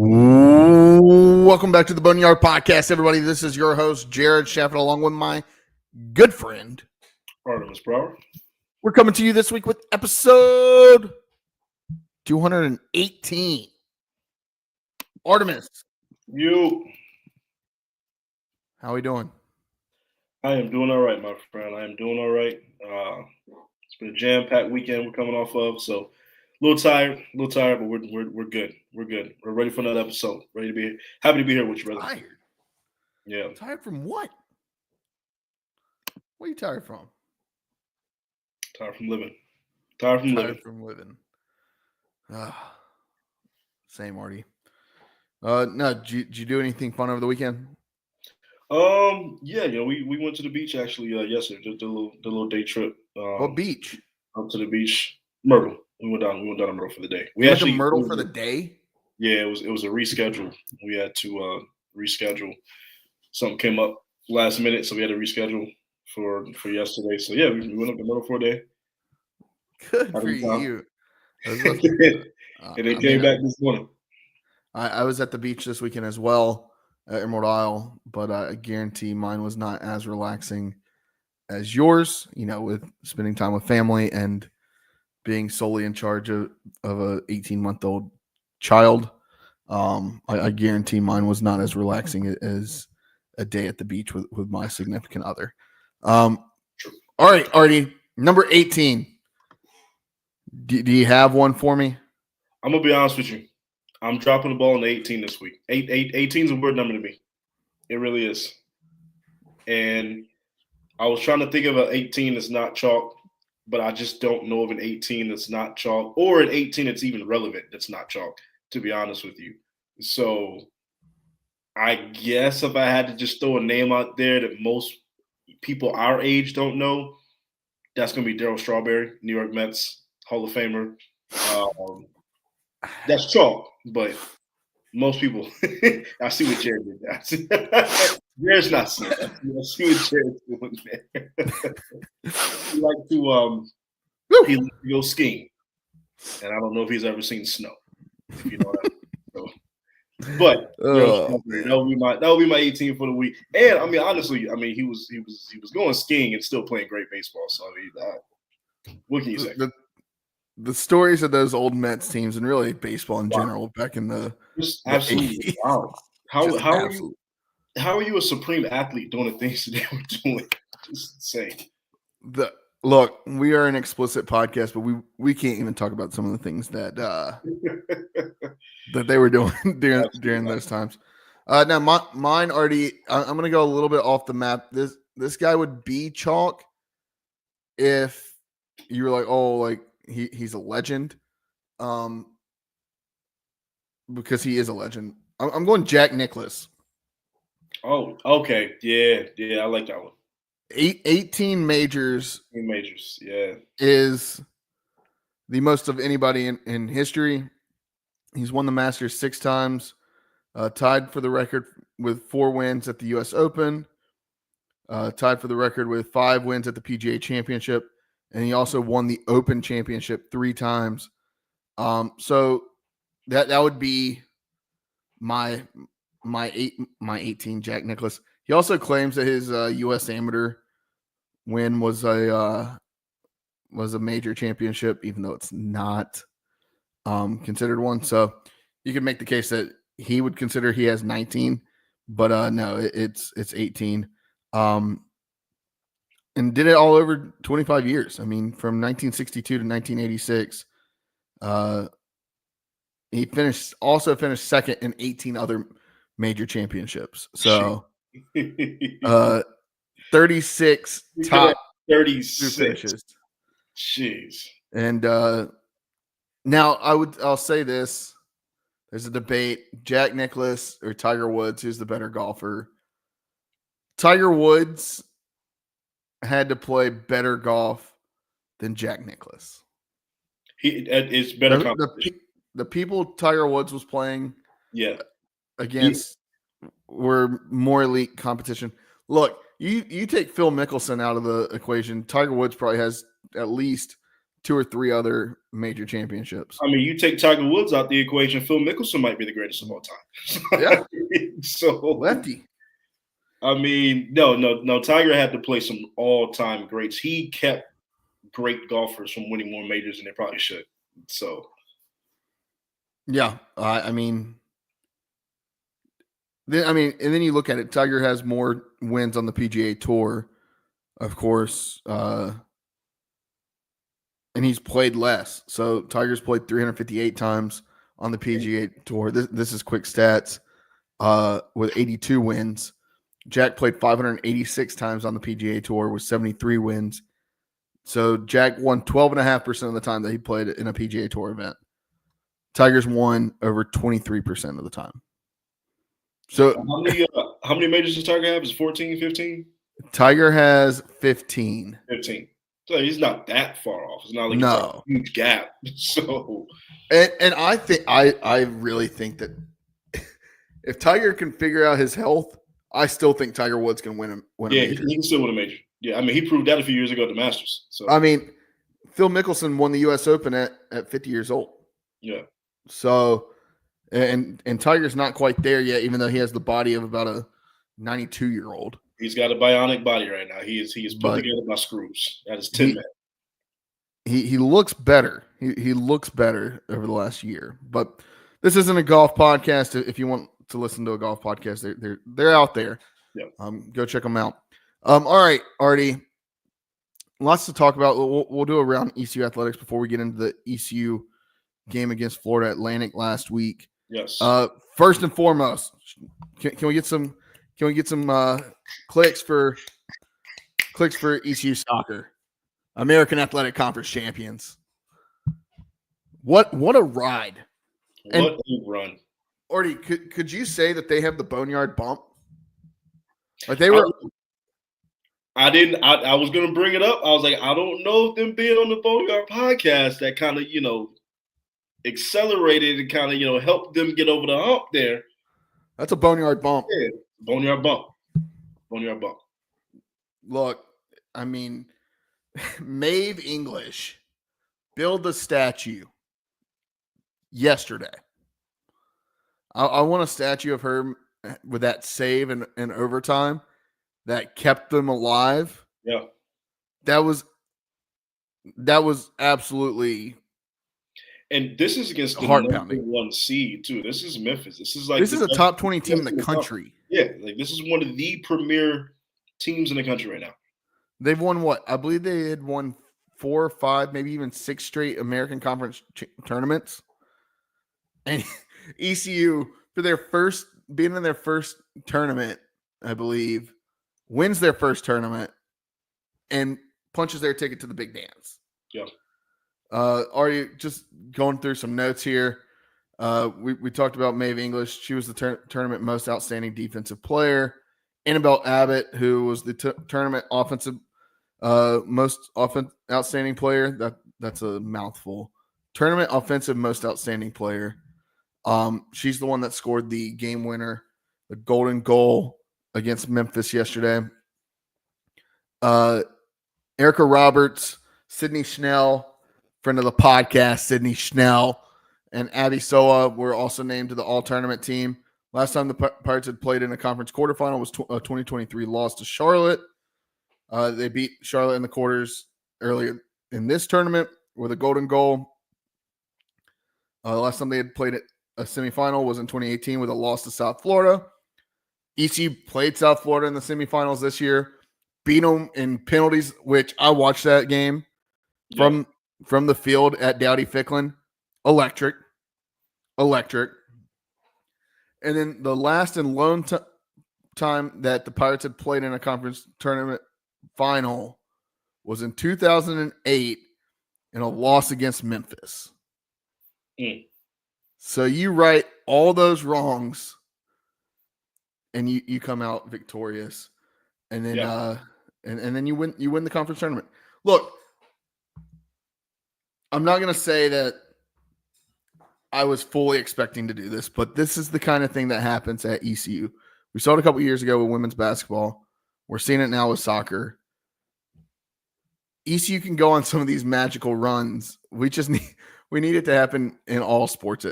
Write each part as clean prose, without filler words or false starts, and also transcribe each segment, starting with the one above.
Welcome back to the Boneyard podcast, everybody. This is your host, Jared Shafford, along with my good friend, Artemis Brower. We're coming to you this week with episode 218. Artemis. How are we doing? I am doing all right, my friend. I am doing all right. It's been a jam-packed weekend we're coming off of, so a little tired, but we're good. We're good. We're ready for another episode. Happy to be here with you, brother. Tired? Yeah. Tired from what? What are you tired from? Tired from living. Same, Artie. No, did you do anything fun over the weekend? Yeah, we went to the beach actually yesterday. Just did a little day trip. What beach? Up to the beach, Myrtle. We went down to Myrtle for the day. We went to Myrtle for the day? Yeah, it was a reschedule. We had to reschedule. Something came up last minute, so we had to reschedule for yesterday. So yeah, we went up to Myrtle for a day. Good for you. And they came back this morning. I was at the beach this weekend as well at Emerald Isle, but I guarantee mine was not as relaxing as yours, with spending time with family and being solely in charge of a 18-month-old child. I guarantee mine was not as relaxing as a day at the beach with my significant other. All right, Artie, number 18. Do you have one for me? I'm going to be honest with you. I'm dropping the ball on the 18 this week. 18 is a weird number to me. It really is. And I was trying to think of an 18 that's not chalk, but I just don't know of an 18 that's not chalk or an 18 that's even relevant that's not chalk, to be honest with you. So I guess if I had to just throw a name out there that most people our age don't know, that's going to be Darryl Strawberry, New York Mets, Hall of Famer. That's chalk, but most people – I see what Jared did there. Jared's not seeing that. I see what Jared's doing there. He likes to go skiing, and I don't know if he's ever seen snow. If you know what I mean. So, but that would be my 18 for the week. And I mean, honestly, he was going skiing and still playing great baseball. So I mean, what can you say? The stories of those old Mets teams and really baseball in general back in the absolutely wow. How are you a supreme athlete doing the things that they were doing? Just insane. Look, we are an explicit podcast, but we can't even talk about some of the things that that they were doing during those times. Now, mine already. I'm going to go a little bit off the map. This guy would be chalk if you were like, oh, like he's a legend, because he is a legend. I'm going Jack Nicklaus. Oh, okay, yeah, I like that one. 18 majors. 18 majors, yeah, is the most of anybody in history. He's won the Masters 6 times, tied for the record with 4 wins at the U.S. Open, tied for the record with 5 wins at the PGA Championship, and he also won the Open Championship 3 times. So that would be my 18 Jack Nicklaus. He also claims that his U.S. Amateur win was a major championship, even though it's not considered one. So you could make the case that he would consider he has 19, but no, it's 18. And did it all over 25 years. I mean, from 1962 to 1986, he finished second in 18 other major championships. So 36 top 36 finishes. Jeez. And now I'll say this. There's a debate, Jack Nicklaus or Tiger Woods, who's the better golfer. Tiger Woods had to play better golf than Jack Nicklaus. It's better competition. The people Tiger Woods was playing against were more elite competition. Look, you take Phil Mickelson out of the equation, Tiger Woods probably has at least two or three other major championships. I mean, you take Tiger Woods out the equation, Phil Mickelson might be the greatest of all time. Yeah. So Lefty. I mean, no. Tiger had to play some all-time greats. He kept great golfers from winning more majors than they probably should. So, yeah, I mean, and then you look at it. Tiger has more wins on the PGA Tour, of course, and he's played less. So Tiger's played 358 times on the PGA Tour. This is quick stats with 82 wins. Jack played 586 times on the PGA Tour with 73 wins. So Jack won 12.5% of the time that he played in a PGA Tour event. Tiger's won over 23% of the time. So how many majors does Tiger have? Is 14, 15? Tiger has 15. 15. So he's not that far off. It's not like No. it's like a huge gap. So, and I think I really think that if Tiger can figure out his health, I still think Tiger Woods can win a major. He can still win a major. Yeah, I mean, he proved that a few years ago at the Masters. So I mean, Phil Mickelson won the U.S. Open at 50 years old. Yeah. So, and Tiger's not quite there yet, even though he has the body of about a 92-year-old. He's got a bionic body right now. He is put together by screws. That is 10 men. He looks better. He looks better over the last year. But this isn't a golf podcast. If you want to listen to a golf podcast, they're out there. Yeah. Go check them out. All right, Artie. Lots to talk about. We'll do around ECU athletics before we get into the ECU game against Florida Atlantic last week. Yes. First and foremost, can we get some clicks for ECU soccer, American Athletic Conference champions? What a ride! What a run! Artie, could you say that they have the Boneyard bump? Like they were. I didn't. I was going to bring it up. I was like, I don't know if them being on the Boneyard podcast that kind of accelerated and kind of helped them get over the hump there. That's a Boneyard bump. Yeah, Boneyard bump. Boneyard bump. Look, I mean, Maeve English build the statue yesterday. I want a statue of her with that save in overtime that kept them alive. Yeah. That was absolutely. And this is against the number one seed too. This is Memphis. This is a top 20 team in the country. Yeah, like this is one of the premier teams in the country right now. They've won what? I believe they had won 4 or 5, maybe even 6 straight American Conference tournaments. And ECU, for being in their first tournament, I believe, wins their first tournament and punches their ticket to the big dance. Yeah. Are you just going through some notes here? We talked about Maeve English. She was the tournament most outstanding defensive player. Annabelle Abbott, who was the tournament offensive most outstanding player. That's a mouthful. Tournament offensive most outstanding player. She's the one that scored the game winner, the golden goal against Memphis yesterday. Erica Roberts, Sydney Schnell, friend of the podcast, Sydney Schnell, and Abby Soa were also named to the all-tournament team. Last time the Pirates had played in a conference quarterfinal was a 2023 loss to Charlotte. They beat Charlotte in the quarters earlier in this tournament with a golden goal. The last time they had played a semifinal was in 2018 with a loss to South Florida. ECU played South Florida in the semifinals this year, beat them in penalties, which I watched that game from the field at Dowdy Ficklin. Electric. And then the last and lone time that the Pirates had played in a conference tournament final was in 2008 in a loss against Memphis. So you right all those wrongs and you come out victorious. And then and then you win the conference tournament. Look, I'm not going to say that I was fully expecting to do this, but this is the kind of thing that happens at ECU. We saw it a couple years ago with women's basketball. We're seeing it now with soccer. ECU can go on some of these magical runs. We need it to happen in all sports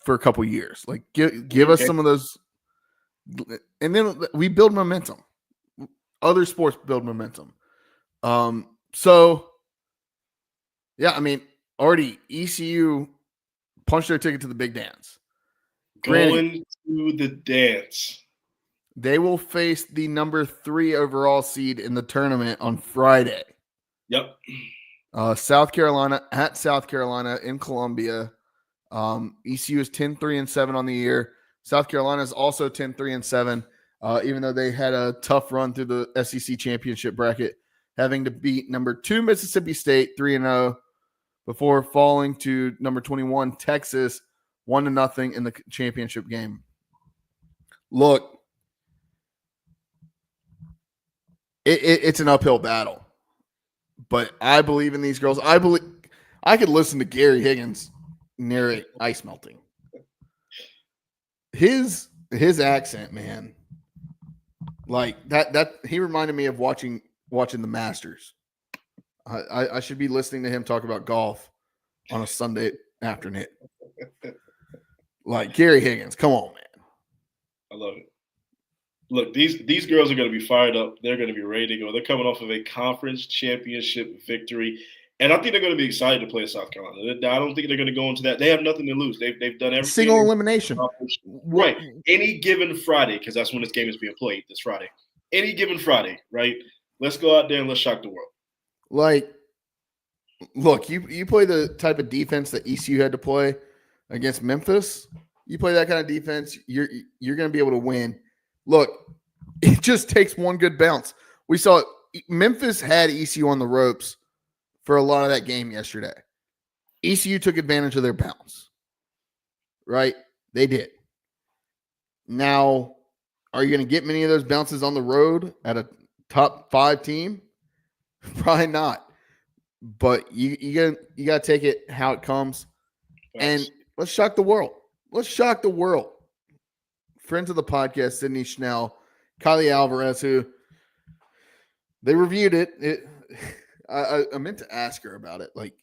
for a couple years. Like give us some of those, and then we build momentum. Other sports build momentum. So yeah, I mean, already ECU punched their ticket to the big dance. Going to the dance. They will face the number 3 overall seed in the tournament on Friday. Yep. South Carolina at South Carolina in Columbia. ECU is 10-3-7 on the year. South Carolina is also 10-3-7, even though they had a tough run through the SEC championship bracket, having to beat number 2 Mississippi State 3-0 before falling to number 21 Texas 1-0 in the championship game. Look, it's an uphill battle, but I believe in these girls. I could listen to Gary Higgins narrate ice melting. His accent, man, like that he reminded me of watching the Masters. I should be listening to him talk about golf on a Sunday afternoon. Like Gary Higgins, come on, man. I love it. Look, these girls are going to be fired up. They're going to be ready to go. They're coming off of a conference championship victory, and I think they're going to be excited to play South Carolina. I don't think they're going to go into that. They have nothing to lose. They've done everything. Single elimination, right? Any given Friday, because that's when this game is being played. This Friday, any given Friday, right? Let's go out there and let's shock the world. Like, look, you play the type of defense that ECU had to play against Memphis. You play that kind of defense, you're going to be able to win. Look, it just takes one good bounce. We saw it. Memphis had ECU on the ropes for a lot of that game yesterday. ECU took advantage of their bounce, right? They did. Now, are you going to get many of those bounces on the road at a top 5 team? Probably not. But you got to take it how it comes. Yes. And let's shock the world. Let's shock the world. Friends of the podcast, Sydney Schnell, Kylie Alvarez, who they reviewed it. I meant to ask her about it. Like,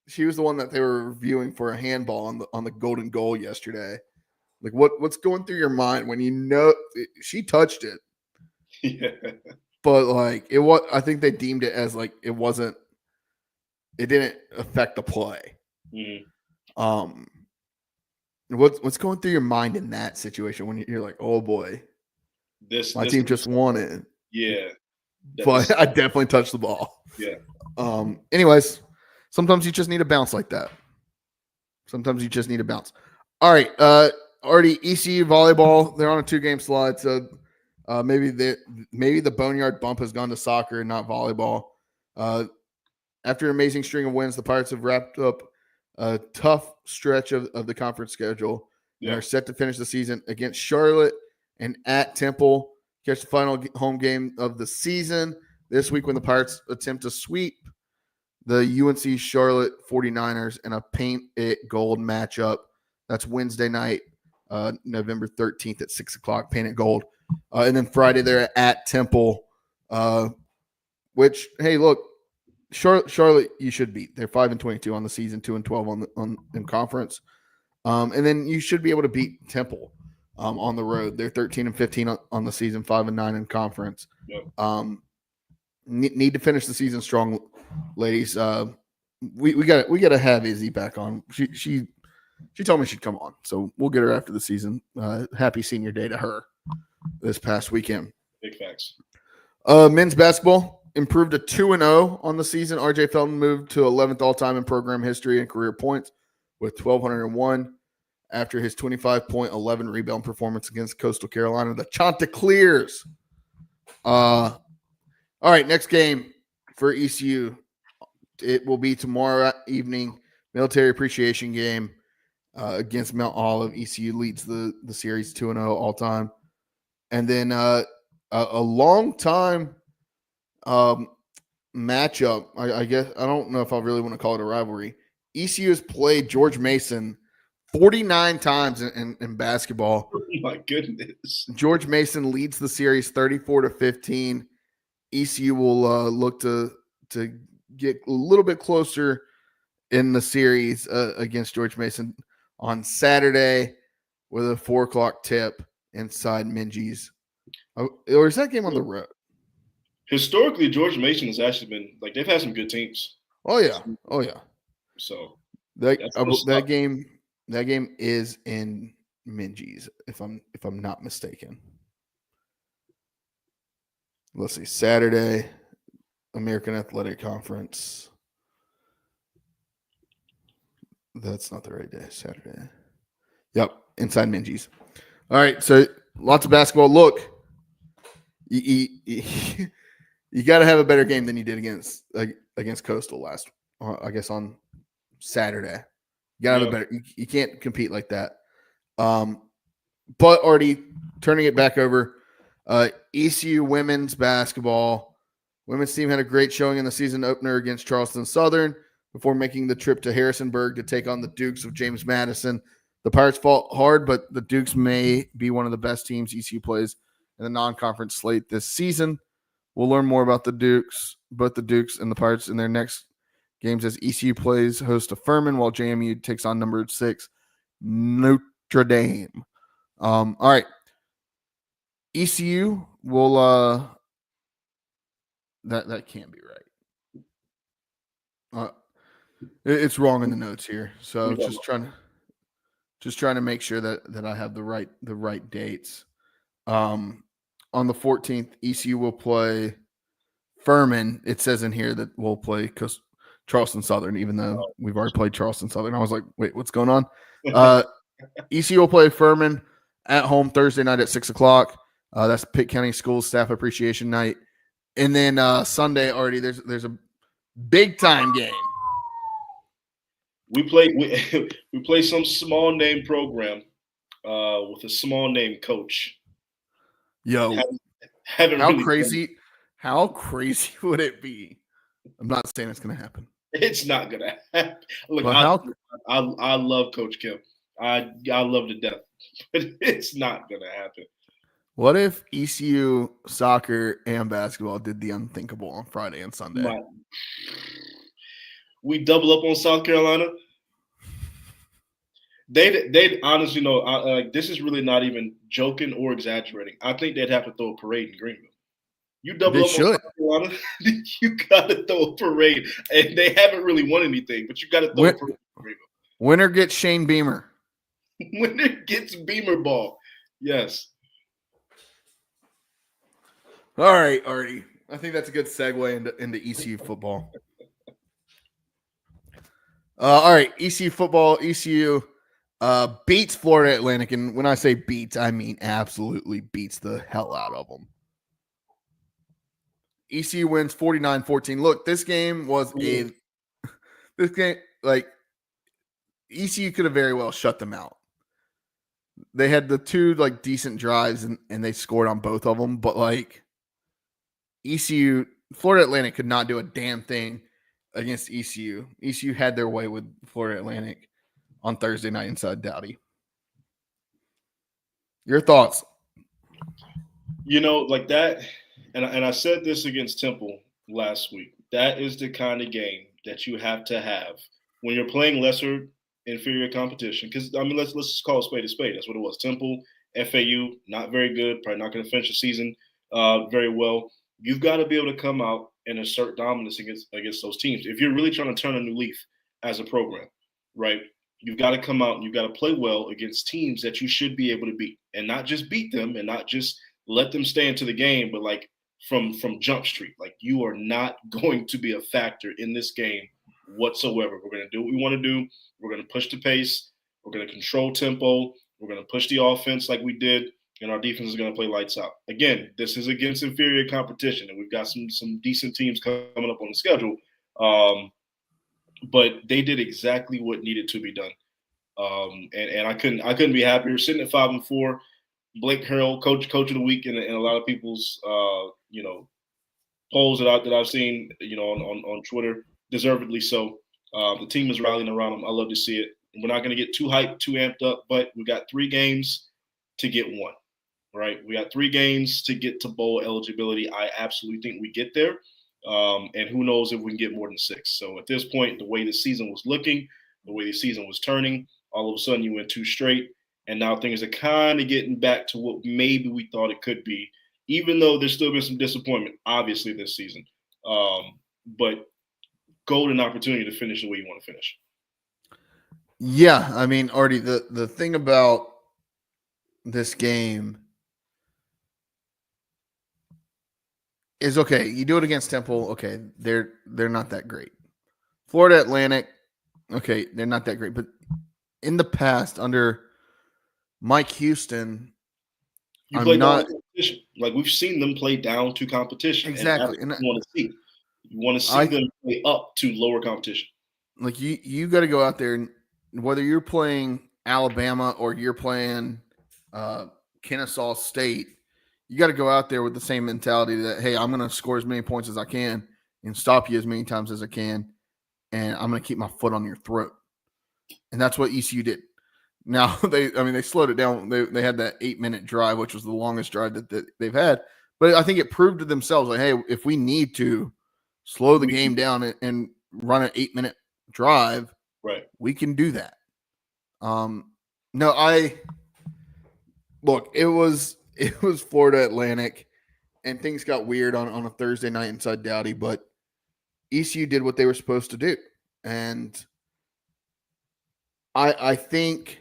she was the one that they were reviewing for a handball on the golden goal yesterday. Like, what's going through your mind when you know she touched it? Yeah. But like it was, I think they deemed it as like it didn't affect the play. Mm-hmm. What's going through your mind in that situation when you're like, oh boy, this team just won it? Yeah, but I definitely touched the ball. Yeah. Anyways, sometimes you just need a bounce like that. Sometimes you just need a bounce. All right. Already ECU volleyball. They're on a 2-game slide, so maybe the Boneyard bump has gone to soccer and not volleyball. After an amazing string of wins, the Pirates have wrapped up a tough stretch of the conference schedule. Yeah. And are set to finish the season against Charlotte and at Temple. Catch the final home game of the season this week when the Pirates attempt to sweep the UNC Charlotte 49ers in a paint it gold matchup. That's Wednesday night, November 13th at 6 o'clock, paint it gold. And then Friday they're at Temple, which, hey, look, Charlotte, you should beat. They're 5-22 on the season, 2-12 in conference, and then you should be able to beat Temple on the road. They're 13-15 on the season, 5-9 in conference. Yep. Need to finish the season strong, ladies. We got to have Izzy back on. She told me she'd come on, so we'll get her after the season. Happy senior day to her this past weekend. Big facts. Men's basketball improved to 2-0 on the season. RJ Felton moved to 11th all-time in program history and career points with 1,201 after his 25-point, 11 rebound performance against Coastal Carolina. The Chanticleers. All right, next game for ECU. It will be tomorrow evening, military appreciation game against Mount Olive. ECU leads the series 2-0 all-time. And then a long time matchup. I guess I don't know if I really want to call it a rivalry. ECU has played George Mason 49 times in basketball. Oh my goodness. George Mason leads the series 34-15. ECU will look to get a little bit closer in the series against George Mason on Saturday with a 4:00 tip inside Minji's. Or is that game on the road? Historically, George Mason has actually been like they've had some good teams. Oh yeah, oh yeah. So that game is in Minji's, if I'm not mistaken. Let's see, Saturday, American Athletic Conference. That's not the right day. Saturday. Yep, inside Minji's. All right, so lots of basketball. Look, you got to have a better game than you did against Coastal last, I guess, on Saturday. You got to have a better. You can't compete like that. But already turning it back over, ECU women's basketball. Women's team had a great showing in the season opener against Charleston Southern before making the trip to Harrisonburg to take on the Dukes of James Madison. The Pirates fought hard, but the Dukes may be one of the best teams ECU plays in the non-conference slate this season. We'll learn more about both the Dukes and the Pirates in their next games as ECU plays host to Furman, while JMU takes on number 6 Notre Dame. All right. ECU will that can't be right. It's wrong in the notes here. So just trying to make sure that I have the right dates. On the 14th, ECU will play Furman. It says in here that we'll play Charleston Southern, even though we've already played Charleston Southern. I was like, wait, what's going on? ECU will play Furman at home Thursday night at 6:00. That's Pitt County Schools Staff Appreciation Night. And then Sunday already there's a big time game. We play some small name program with a small name coach. Yo, how crazy would it be? I'm not saying it's gonna happen. It's not gonna happen. Look, I love Coach Kim. I love to death, but it's not gonna happen. What if ECU soccer and basketball did the unthinkable on Friday and Sunday? We double up on South Carolina. They'd honestly know. This is really not even joking or exaggerating. I think they'd have to throw a parade in Greenville. You double up on South Carolina, you got to throw a parade, and they haven't really won anything, but you got to throw a parade in Greenville. Winner gets Shane Beamer. Winner gets Beamer ball. Yes. All right, Artie. I think that's a good segue into ECU football. All right, ECU football. ECU beats Florida Atlantic, and when I say beats, I mean absolutely beats the hell out of them. ECU wins 49-14. Look, this game was ECU could have very well shut them out. They had the two decent drives and they scored on both of them, but Florida Atlantic could not do a damn thing against ECU. ECU had their way with Florida Atlantic on Thursday night inside Dowdy. Your thoughts? Like that, and I said this against Temple last week. That is the kind of game that you have to have when you're playing lesser inferior competition. Because let's just call a spade a spade. That's what it was. Temple, FAU, not very good. Probably not going to finish the season very well. You've got to be able to come out and assert dominance against those teams. If you're really trying to turn a new leaf as a program, right? You've got to come out and you've got to play well against teams that you should be able to beat, and not just beat them and not just let them stay into the game, but from Jump Street. You are not going to be a factor in this game whatsoever. We're going to do what we want to do. We're going to push the pace. We're going to control tempo. We're going to push the offense like we did. And our defense is going to play lights out. Again, this is against inferior competition, and we've got some decent teams coming up on the schedule. But they did exactly what needed to be done, and I couldn't be happier. Sitting at 5-4, Blake Harrell, coach of the week, in a lot of people's polls that I've seen on Twitter, deservedly so. The team is rallying around him. I love to see it. We're not going to get too hyped, too amped up, but we got 3 games to get 1. right? We got 3 games to get to bowl eligibility. I absolutely think we get there. And who knows if we can get more than 6. So at this point, the way the season was looking, the way the season was turning, all of a sudden you went 2 straight. And now things are kind of getting back to what maybe we thought it could be, even though there's still been some disappointment, obviously, this season. But golden opportunity to finish the way you want to finish. Yeah, I mean, Artie, the thing about this game is, okay, you do it against Temple, okay, they're not that great. Florida Atlantic, okay, they're not that great. But in the past, under Mike Houston, You I'm play not down to competition. Like, we've seen them play down to competition. exactly. And that's And what you want to see. You want to see them play up to lower competition. like you got to go out there, and whether you're playing Alabama or you're playing Kennesaw State, you got to go out there with the same mentality that, hey, I'm going to score as many points as I can and stop you as many times as I can, and I'm going to keep my foot on your throat. And that's what ECU did. Now they slowed it down. They had that 8-minute drive, which was the longest drive that they've had. But I think it proved to themselves, like, hey, if we need to slow the game down and run an 8-minute drive, right, we can do that. No, look, it was Florida Atlantic, and things got weird on a Thursday night inside Dowdy, but ECU did what they were supposed to do. And I think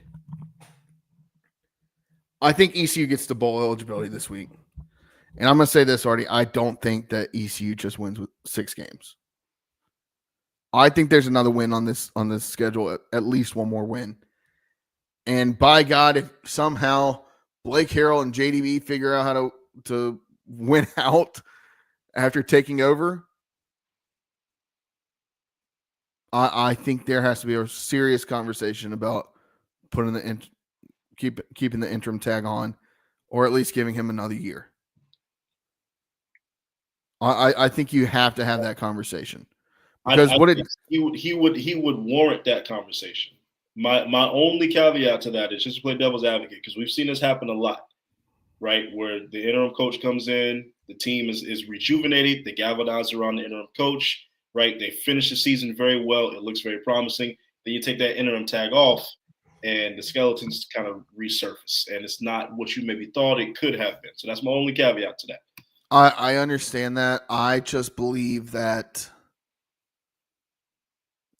ECU gets to bowl eligibility this week. And I'm going to say this already. I don't think that ECU just wins with 6 games. I think there's another win on this schedule, at least one more win. And by God, if somehow Blake Harrell and JDB figure out how to win out after taking over, I think there has to be a serious conversation about putting keeping the interim tag on, or at least giving him another year. I think you have to have that conversation, because he would warrant that conversation. My only caveat to that is just to play devil's advocate, because we've seen this happen a lot, right? Where the interim coach comes in, the team is rejuvenated, they galvanize around the interim coach, right? They finish the season very well, it looks very promising. Then you take that interim tag off, and the skeletons kind of resurface, and it's not what you maybe thought it could have been. So that's my only caveat to that. I understand that. I just believe that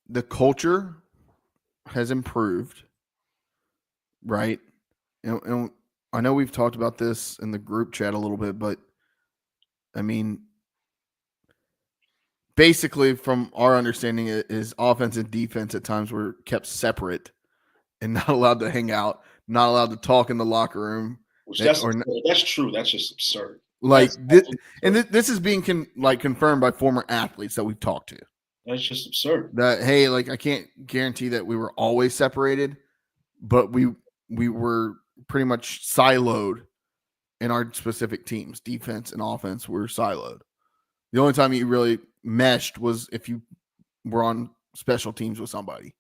the culture has improved, right? And I know we've talked about this in the group chat a little bit, but I mean, basically from our understanding is offense and defense at times were kept separate and not allowed to hang out, not allowed to talk in the locker room. That's true. That's just absurd. Like this is being confirmed by former athletes that we've talked to. That's just absurd. That, hey, like, I can't guarantee that we were always separated, but we were pretty much siloed in our specific teams. Defense and offense were siloed. The only time you really meshed was if you were on special teams with somebody.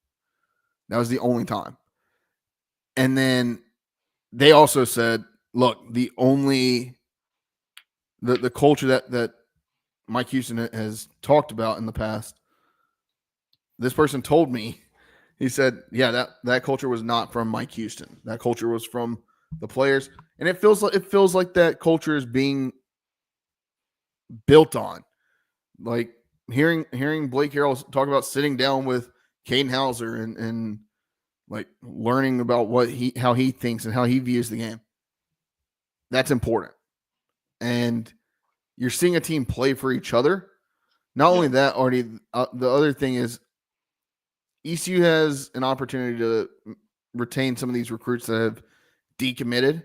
That was the only time. And then they also said, look, the culture that Mike Houston has talked about in the past, this person told me, he said, yeah, that culture was not from Mike Houston. That culture was from the players. And it feels like that culture is being built on. Like hearing Blake Harrell talk about sitting down with Caden Hauser and like learning about how he thinks and how he views the game. That's important. And you're seeing a team play for each other. Not only that, Artie, the other thing is ECU has an opportunity to retain some of these recruits that have decommitted.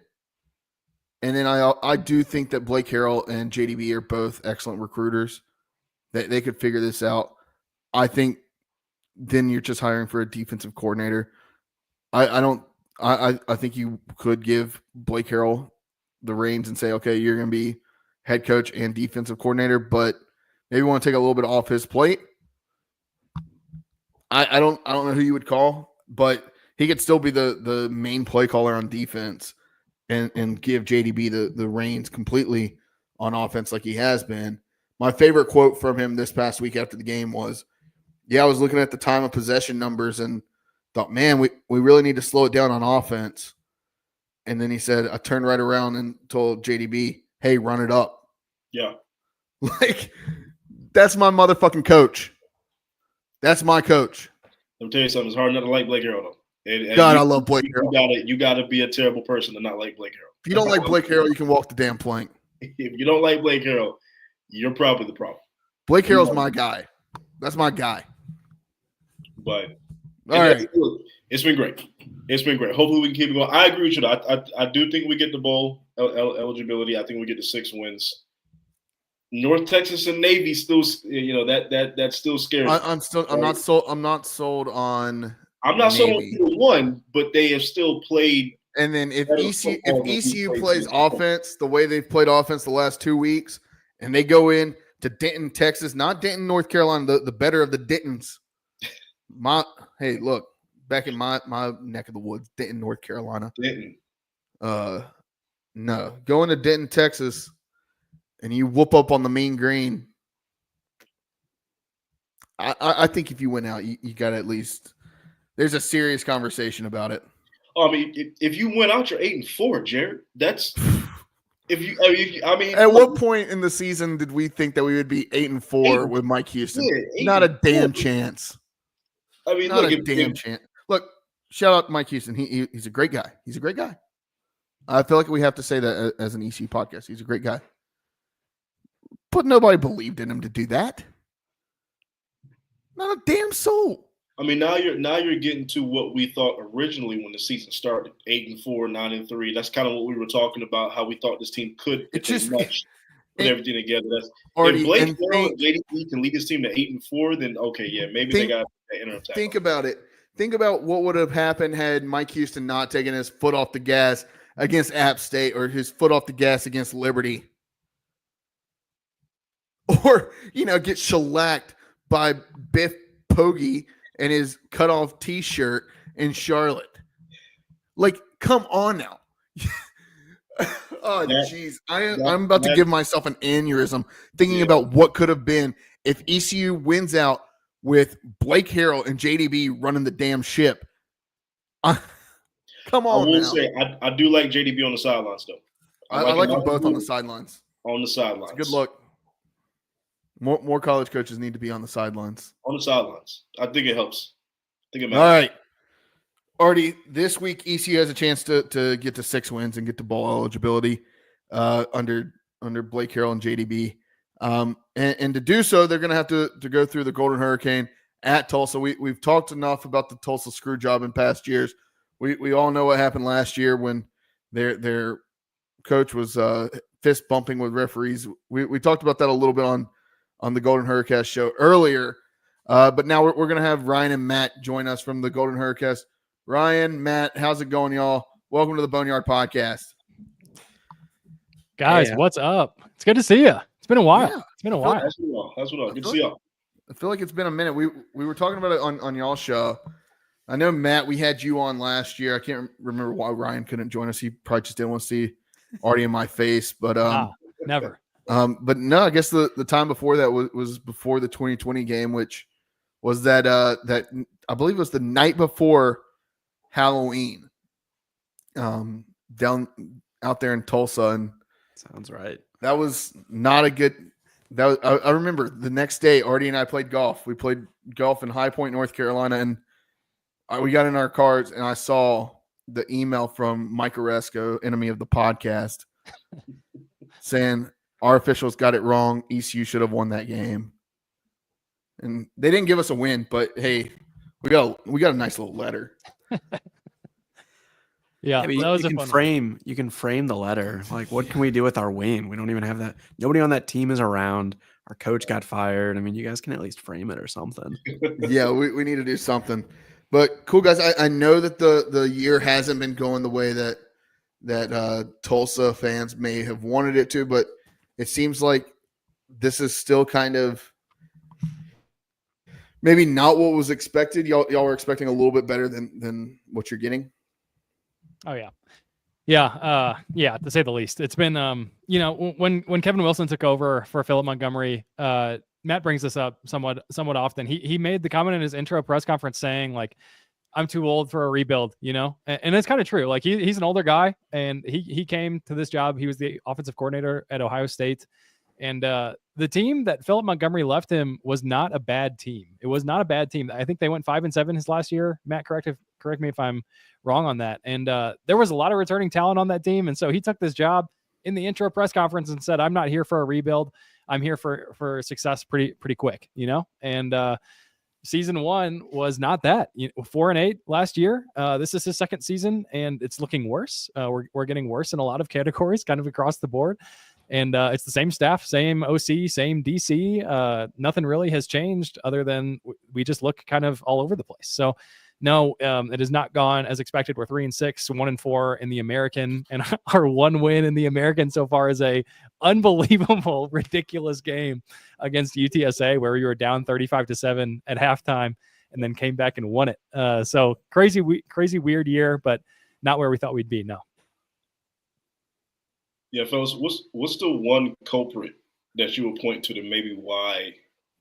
And then I do think that Blake Harrell and JDB are both excellent recruiters. They could figure this out. I think then you're just hiring for a defensive coordinator. I think you could give Blake Harrell the reins and say, okay, you're going to be head coach and defensive coordinator, but maybe want to take a little bit off his plate. I don't know who you would call, but he could still be the main play caller on defense and give JDB the reins completely on offense like he has been. My favorite quote from him this past week after the game was, I was looking at the time of possession numbers and thought, man, we really need to slow it down on offense. And then he said, I turned right around and told JDB, hey, run it up. Yeah. Like, that's my motherfucking coach. That's my coach. Let me tell you something. It's hard not to like Blake Harrell, though. And God, I love Blake Harrell. You gotta be a terrible person to not like Blake Harrell. If you don't like Blake Harrell, you can walk the damn plank. If you don't like Blake Harrell, you're probably the problem. Blake Harrell's my guy. That's my guy. But all right, it's been great. It's been great. Hopefully we can keep it going. I agree with you. I do think we get the bowl eligibility. I think we get the 6 wins. North Texas and Navy still, that's still scary. I'm not sold on. I'm not sold on either one, but they have still played. And then if ECU plays offense the way they've played offense the last 2 weeks, and they go in to Denton, Texas, not Denton, North Carolina, the better of the Dentons. Hey, look, back in my neck of the woods, Denton, North Carolina. Denton. No, go into Denton, Texas, and you whoop up on the mean green. I think if you went out, you got at least. There's a serious conversation about it. I mean, if you went out, you're 8-4, Jared. That's At what point in the season did we think that we would be 8-4 with Mike Houston? Not a damn chance. I mean, not a damn chance. Look, shout out to Mike Houston. He's a great guy. He's a great guy. I feel like we have to say that as an ECU podcast. He's a great guy. But nobody believed in him to do that. Not a damn soul. I mean, now you're getting to what we thought originally when the season started: 8-4, 9-3. That's kind of what we were talking about. How we thought this team could put everything together. If Blake Harrell and JDB can lead this team to 8-4, then okay, yeah, maybe they got to enter attack. Think about it. Think about what would have happened had Mike Houston not taken his foot off the gas against App State or his foot off the gas against Liberty, or get shellacked by Biff Poggi and his cutoff T-shirt in Charlotte. Like, come on now. Oh, jeez. I'm about to give myself an aneurysm thinking about what could have been if ECU wins out with Blake Harrell and JDB running the damn ship. Come on. I will say, I do like JDB on the sidelines, though. I like them both on the sidelines. On the sidelines. Good look. More college coaches need to be on the sidelines. On the sidelines. I think it helps. I think it matters. All right. Already this week, ECU has a chance to get to 6 wins and get to bowl eligibility under Blake Harrell and JDB. And to do so, they're going to have to go through the Golden Hurricane at Tulsa. We've talked enough about the Tulsa screw job in past years. We all know what happened last year when their coach was fist bumping with referees. We talked about that a little bit on the Golden Hurricane show earlier. But now we're going to have Ryan and Matt join us from the Golden Hurricane. Ryan, Matt, how's it going, y'all? Welcome to the Boneyard podcast. Guys, what's up? It's good to see you. It's been a while. Yeah, it's been a while. That's what all. Good to see y'all. I feel like it's been a minute. We were talking about it on y'all's show. I know, Matt, we had you on last year. I can't remember why Ryan couldn't join us. He probably just didn't want to see Artie in my face. But never. But no, I guess the time before that was before the 2020 game, which was that I believe it was the night before Halloween, down out there in Tulsa, and sounds right. That was not a good. I remember the next day, Artie and I played golf. We played golf in High Point, North Carolina, and we got in our cars, and I saw the email from Mike Oresco, enemy of the podcast, saying our officials got it wrong. ECU should have won that game, and they didn't give us a win. But hey, we got a nice little letter. Yeah, that was you can frame the letter. Like, what can we do with our win? We don't even have that. Nobody on that team is around. Our coach got fired. I mean, you guys can at least frame it or something. Yeah, we need to do something. But cool, guys. I know that the year hasn't been going the way that Tulsa fans may have wanted it to, but it seems like this is still kind of maybe not what was expected. Y'all were expecting a little bit better than what you're getting. Oh yeah. Yeah, to say the least. It's been when Kevin Wilson took over for Philip Montgomery, Matt brings this up somewhat often. He made the comment in his intro press conference saying like, I'm too old for a rebuild, and it's kind of true. Like he's an older guy, and he came to this job. He was the offensive coordinator at Ohio State, and the team that Philip Montgomery left him was not a bad team. It was not a bad team. I think they went 5-7 his last year. Matt, correct me if I'm wrong on that. And there was a lot of returning talent on that team, and so he took this job in the intro press conference and said, "I'm not here for a rebuild. I'm here for success pretty quick," And season 1 was not that. 4-8 last year. This is his second season, and it's looking worse. We're getting worse in a lot of categories, kind of across the board. And it's the same staff, same OC, same DC. Nothing really has changed other than we just look kind of all over the place. So no, it has not gone as expected. We're 3-6, 1-4 in the American, and our one win in the American so far is a unbelievable, ridiculous game against UTSA, where we were down 35-7 at halftime and then came back and won it. So crazy, weird year, but not where we thought we'd be. No. Yeah, fellas, what's the one culprit that you would point to maybe why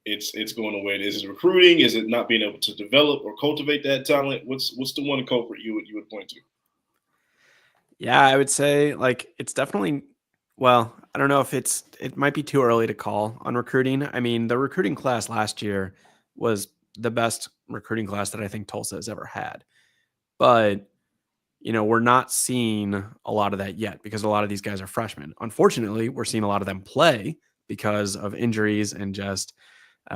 it's going away? Is it recruiting? Is it not being able to develop or cultivate that talent? What's the one culprit you would point to? Yeah, I would say like it's definitely, well, I don't know if it might be too early to call on recruiting. I mean, the recruiting class last year was the best recruiting class that I think Tulsa has ever had. But we're not seeing a lot of that yet because a lot of these guys are freshmen. Unfortunately, we're seeing a lot of them play because of injuries and just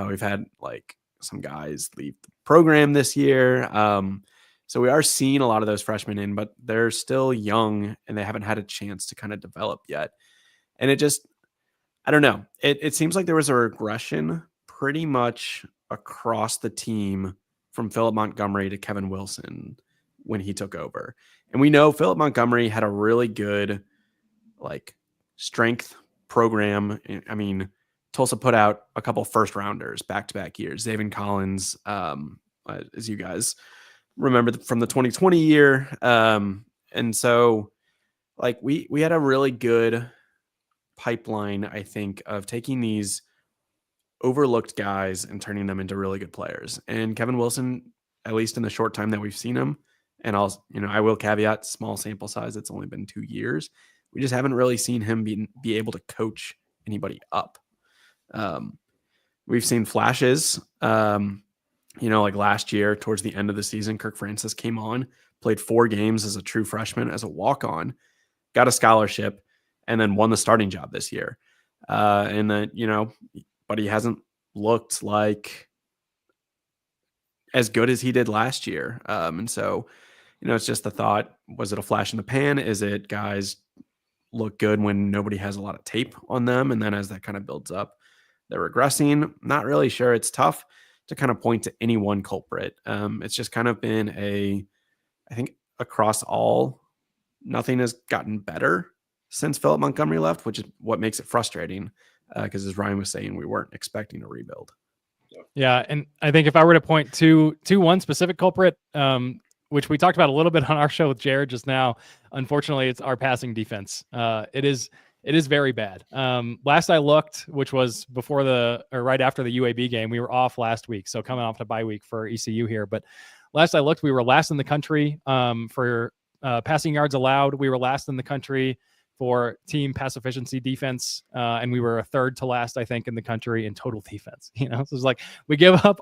we've had like some guys leave the program this year. So we are seeing a lot of those freshmen in, but they're still young and they haven't had a chance to kind of develop yet. And it just, I don't know. It seems like there was a regression pretty much across the team from Philip Montgomery to Kevin Wilson when he took over. And we know Philip Montgomery had a really good like strength program. I mean, Tulsa put out a couple first rounders back-to-back years. Zaven Collins, as you guys remember from the 2020 year. And so like we had a really good pipeline, I think, of taking these overlooked guys and turning them into really good players. And Kevin Wilson, at least in the short time that we've seen him, and I will caveat small sample size. It's only been 2 years. We just haven't really seen him be able to coach anybody up. We've seen flashes, like last year towards the end of the season, Kirk Francis came on, played 4 games as a true freshman, as a walk-on, got a scholarship, and then won the starting job this year. And then, but he hasn't looked like as good as he did last year. And so, it's just the thought, was it a flash in the pan? Is it guys look good when nobody has a lot of tape on them? And then as that kind of builds up, they're regressing. Not really sure. It's tough to kind of point to any one culprit. It's just kind of been I think across all, nothing has gotten better since Philip Montgomery left, which is what makes it frustrating. Because as Ryan was saying, we weren't expecting a rebuild. Yeah, and I think if I were to point to one specific culprit, which we talked about a little bit on our show with Jared just now, unfortunately, it's our passing defense. It is very bad. Last I looked, which was right after the UAB game, we were off last week, so coming off a bye week for ECU here. But last I looked, we were last in the country for passing yards allowed. We were last in the country for team pass efficiency defense. And we were a third to last, I think, in the country in total defense. So it's like we give up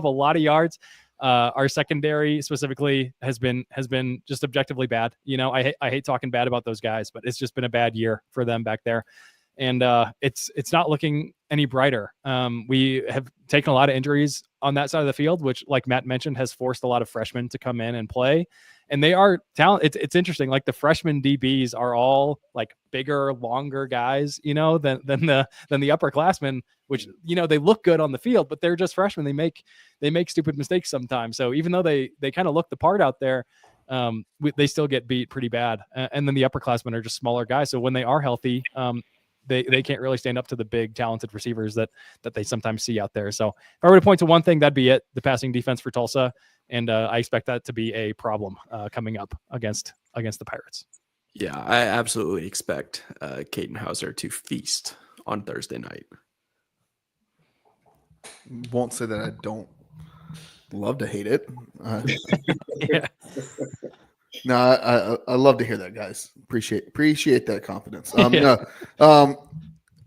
a lot of yards. Our secondary specifically has been just objectively bad. I hate talking bad about those guys, but it's just been a bad year for them back there. And it's not looking any brighter. We have taken a lot of injuries on that side of the field, which, like Matt mentioned, has forced a lot of freshmen to come in and play. And they are talented. It's interesting. Like the freshman DBs are all like bigger, longer guys, than the upperclassmen, which, they look good on the field, but they're just freshmen. They make stupid mistakes sometimes. So even though they kind of look the part out there, they still get beat pretty bad. And then the upperclassmen are just smaller guys. So when they are healthy, they can't really stand up to the big talented receivers that they sometimes see out there. So if I were to point to one thing, that'd be it, the passing defense for Tulsa. And I expect that to be a problem coming up against the Pirates. Yeah, I absolutely expect Caden Hauser to feast on Thursday night. Won't say that I don't love to hate it. Yeah. No, I love to hear that, guys. Appreciate that confidence. Yeah. No,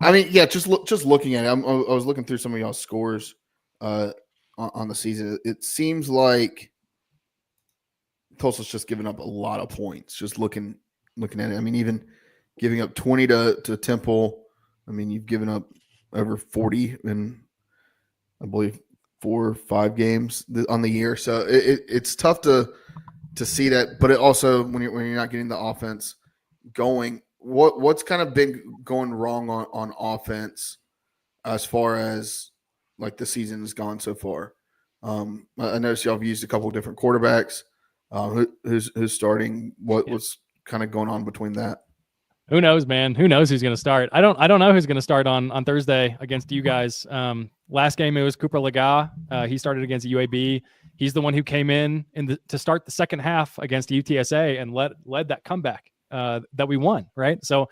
I mean, yeah, just looking at it, I was looking through some of y'all's scores on the season. It seems like Tulsa's just given up a lot of points. Just looking at it, I mean, even giving up 20 to Temple. I mean, you've given up over 40 in, I believe, 4 or 5 games on the year. So it's tough to see that. But it also, when you're not getting the offense going, what's kind of been going wrong on offense as far as like the season has gone so far? I noticed y'all have used a couple of different quarterbacks. Who's starting? What's kind of going on between that? Who knows, man? Who knows who's going to start? I don't know who's going to start on Thursday against you guys. Last game it was Cooper Lega. He started against UAB. He's the one who came in to start the second half against UTSA and led that comeback that we won. Right, so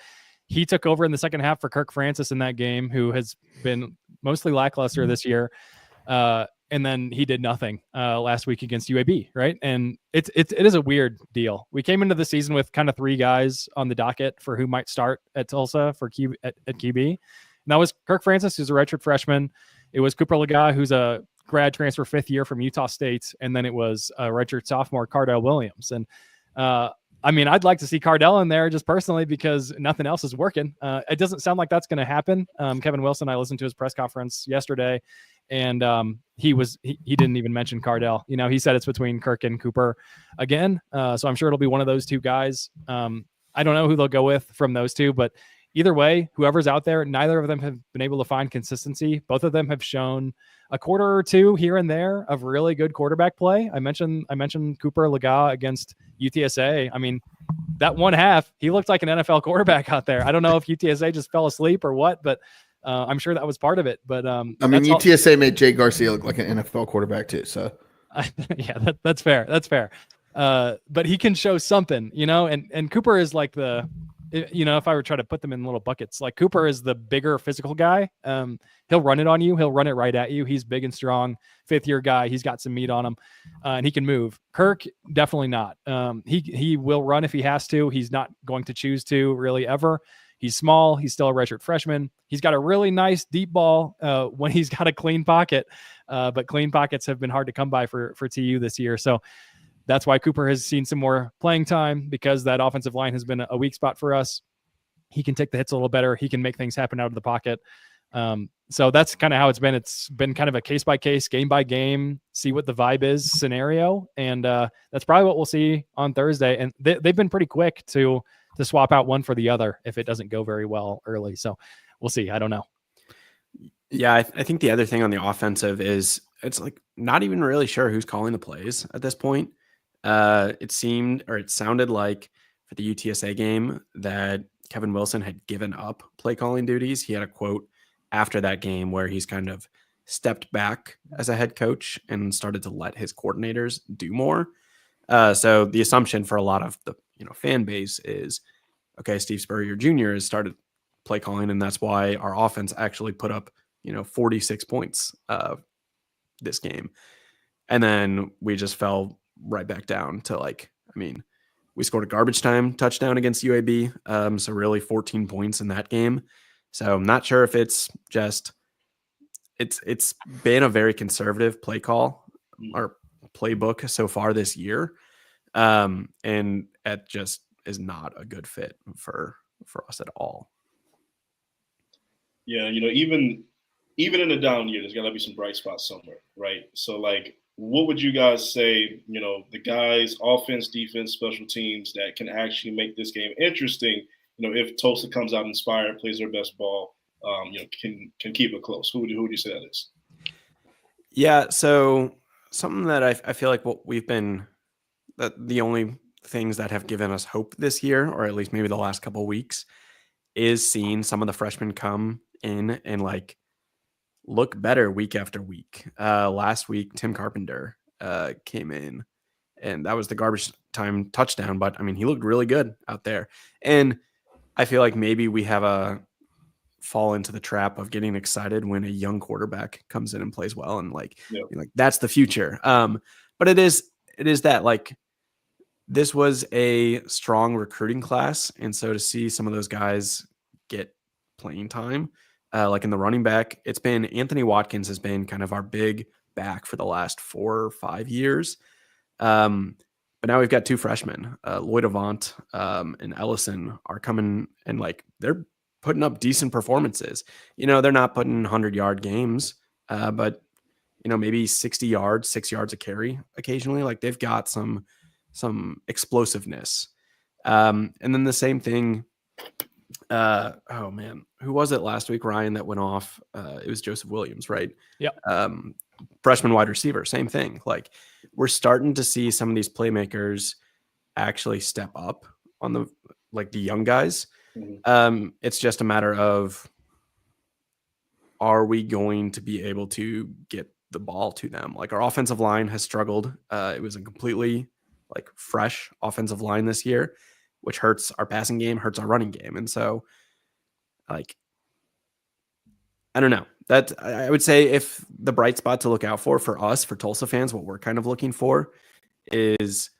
he took over in the second half for Kirk Francis in that game, who has been mostly lackluster this year. And then he did nothing last week against UAB, right? And it is a weird deal. We came into the season with kind of 3 guys on the docket for who might start at Tulsa for at QB. And that was Kirk Francis, who's a redshirt freshman. It was Cooper Lega, who's a grad transfer 5th year from Utah State. And then it was a redshirt sophomore, Cardell Williams. And I mean, I'd like to see Cardell in there just personally because nothing else is working. It doesn't sound like that's going to happen. Kevin Wilson, I listened to his press conference yesterday, and he didn't even mention Cardell. You know, he said it's between Kirk and Cooper again. So I'm sure it'll be one of those 2 guys. I don't know who they'll go with from those 2, but either way, whoever's out there, neither of them have been able to find consistency. Both of them have shown a quarter or 2 here and there of really good quarterback play. I mentioned Cooper Lega against UTSA. I mean, that one half, he looked like an NFL quarterback out there. I don't know if UTSA just fell asleep or what, but I'm sure that was part of it. But I mean, UTSA made Jay Garcia look like an NFL quarterback too. So yeah, that's fair. That's fair. But he can show something, you know, and Cooper is like you know, if I were trying to put them in little buckets, like Cooper is the bigger physical guy. He'll run it on you. He'll run it right at you. He's big and strong, 5th year guy. He's got some meat on him and he can move. Kirk, definitely not. He will run if he has to. He's not going to choose to really ever. He's small. He's still a redshirt freshman. He's got a really nice deep ball when he's got a clean pocket, but clean pockets have been hard to come by for TU this year. So that's why Cooper has seen some more playing time, because that offensive line has been a weak spot for us. He can take the hits a little better. He can make things happen out of the pocket. So that's kind of how it's been. It's been kind of a case by case, game by game, see what the vibe is scenario. And that's probably what we'll see on Thursday. And they've been pretty quick to swap out one for the other if it doesn't go very well early. So we'll see. I don't know. Yeah, I think the other thing on the offensive is it's like not even really sure who's calling the plays at this point. It sounded like for the UTSA game that Kevin Wilson had given up play calling duties. He had a quote after that game where he's kind of stepped back as a head coach and started to let his coordinators do more. So the assumption for a lot of the fan base is, okay, Steve Spurrier Jr. has started play calling, and that's why our offense actually put up 46 points this game, and then we just fell right back down to we scored a garbage time touchdown against UAB. So really 14 points in that game. So I'm not sure if it's just, it's been a very conservative play call or playbook so far this year. And it just is not a good fit for us at all. Yeah. Even in a down year, there's gotta be some bright spots somewhere. Right. So what would you guys say, the guys, offense, defense, special teams that can actually make this game interesting, if Tulsa comes out inspired, plays their best ball, can keep it close? Who would you say that is? Yeah, so something that I feel like the only things that have given us hope this year, or at least maybe the last couple of weeks, is seeing some of the freshmen come in and look better week after week. Last week, Tim Carpenter came in, and that was the garbage time touchdown, but I mean, he looked really good out there. And I feel like maybe we have a fall into the trap of getting excited when a young quarterback comes in and plays well. And like, Yeah. like that's the future. But it is that like, this was a strong recruiting class. And so to see some of those guys get playing time, like in the running back, it's been Anthony Watkins has been kind of our big back for the last 4 or 5 years. But now we've got 2 freshmen, Lloyd Avant and Ellison are coming, and like they're putting up decent performances. They're not putting 100-yard games, but maybe 60 yards, 6 yards a carry occasionally. Like they've got some explosiveness. And then the same thing. Oh man, who was it last week, Ryan, that went off? It was Joseph Williams, right? Yep. Freshman wide receiver, same thing. Like we're starting to see some of these playmakers actually step up on the young guys. Mm-hmm. It's just a matter of, are we going to be able to get the ball to them? Like our offensive line has struggled. It was a completely like fresh offensive line this year, which hurts our passing game, hurts our running game. And so like, I don't know. That I would say if the bright spot to look out for us, for Tulsa fans, what we're kind of looking for is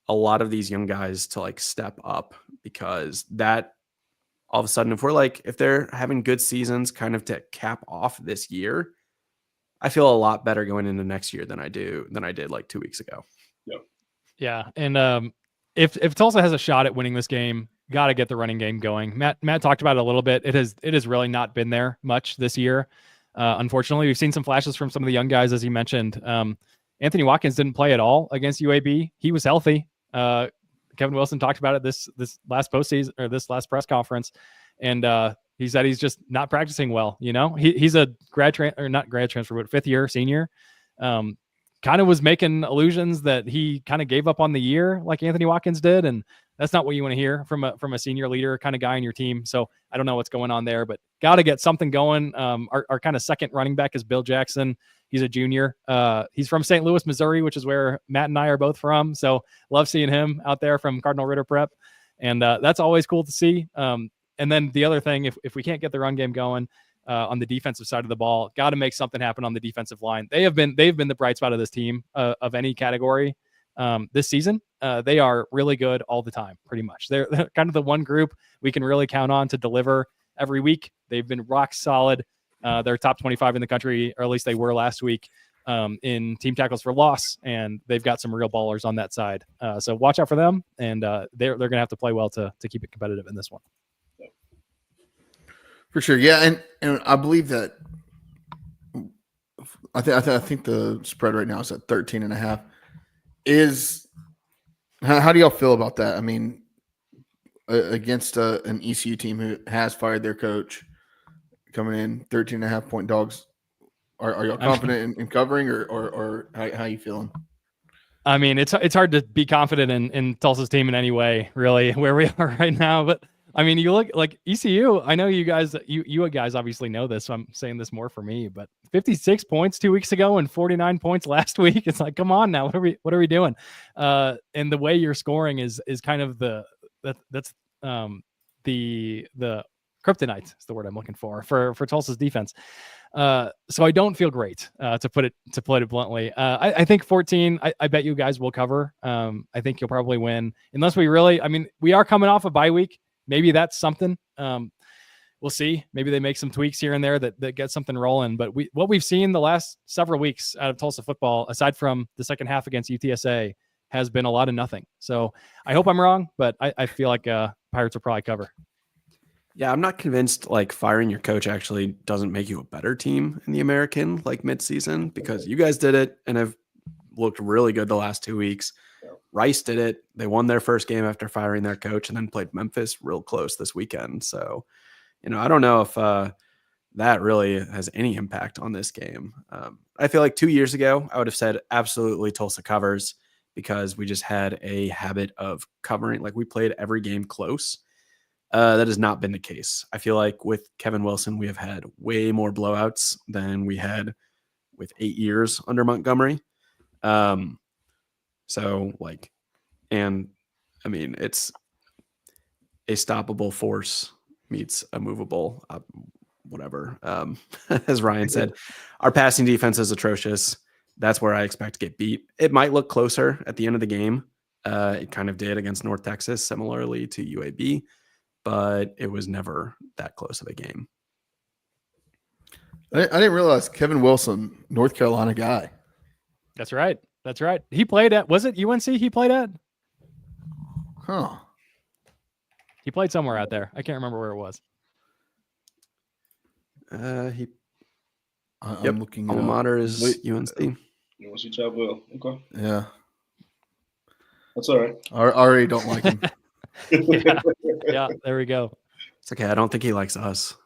a lot of these young guys to like step up, because that all of a sudden, if they're having good seasons kind of to cap off this year, I feel a lot better going into next year than I did like 2 weeks ago. Yeah. And if Tulsa has a shot at winning this game, got to get the running game going. Matt talked about it a little bit. It has really not been there much this year. Unfortunately, we've seen some flashes from some of the young guys, as you mentioned. Anthony Watkins didn't play at all against UAB. He was healthy. Kevin Wilson talked about it this last postseason, or this last press conference, and he said he's just not practicing well. He's a not grad transfer, but 5th year senior. Kind of was making allusions that he kind of gave up on the year like Anthony Watkins did. And that's not what you want to hear from a senior leader kind of guy in your team. So I don't know what's going on there, but got to get something going. Our kind of second running back is Bill Jackson. He's a junior. He's from St. Louis, Missouri, which is where Matt and I are both from. So love seeing him out there from Cardinal Ritter Prep. And that's always cool to see. And then the other thing, if we can't get the run game going, on the defensive side of the ball, got to make something happen on the defensive line. They've been the bright spot of this team of any category this season. They are really good all the time, pretty much. They're kind of the one group we can really count on to deliver every week. They've been rock solid. They're top 25 in the country, or at least they were last week in team tackles for loss, and they've got some real ballers on that side. So watch out for them, and they're going to have to play well to keep it competitive in this one. For sure, yeah, and I believe that I think the spread right now is at 13.5. How do y'all feel about that? I mean, against an ECU team who has fired their coach, coming in 13.5 point dogs, are y'all confident in covering, or how you feeling? I mean, it's hard to be confident in Tulsa's team in any way, really, where we are right now, but. I mean, you look like ECU. I know you guys obviously know this, so I'm saying this more for me. But 56 points 2 weeks ago and 49 points last week. It's like, come on now, what are we doing? And the way you're scoring is kind of that's the kryptonite is the word I'm looking for Tulsa's defense. So I don't feel great to put it bluntly. I think 14. I bet you guys will cover. I think you'll probably win unless we are coming off a bye week. Maybe that's something. We'll see. Maybe they make some tweaks here and there that get something rolling. But what we've seen the last several weeks out of Tulsa football, aside from the second half against UTSA, has been a lot of nothing. So I hope I'm wrong, but I feel like Pirates will probably cover. Yeah, I'm not convinced like firing your coach actually doesn't make you a better team in the American like midseason, because you guys did it and have looked really good the last 2 weeks. Rice did it. They won their first game after firing their coach and then played Memphis real close this weekend. So, I don't know if that really has any impact on this game. I feel like 2 years ago, I would have said absolutely Tulsa covers, because we just had a habit of covering. Like we played every game close. That has not been the case. I feel like with Kevin Wilson, we have had way more blowouts than we had with 8 years under Montgomery. So like And I mean, it's a stoppable force meets a movable, whatever. As Ryan said, our passing defense is atrocious. That's where I expect to get beat. It might look closer at the end of the game. It kind of did against North Texas, similarly to UAB, but it was never that close of a game. I didn't realize Kevin Wilson, North Carolina guy. That's right. That's right. He played at, was it UNC he played at? Huh. He played somewhere out there. I can't remember where it was. I'm looking it alma up. mater is UNC. UNC Chapel. Okay. Yeah. That's all right. I already don't like him. Yeah, there we go. It's okay. I don't think he likes us.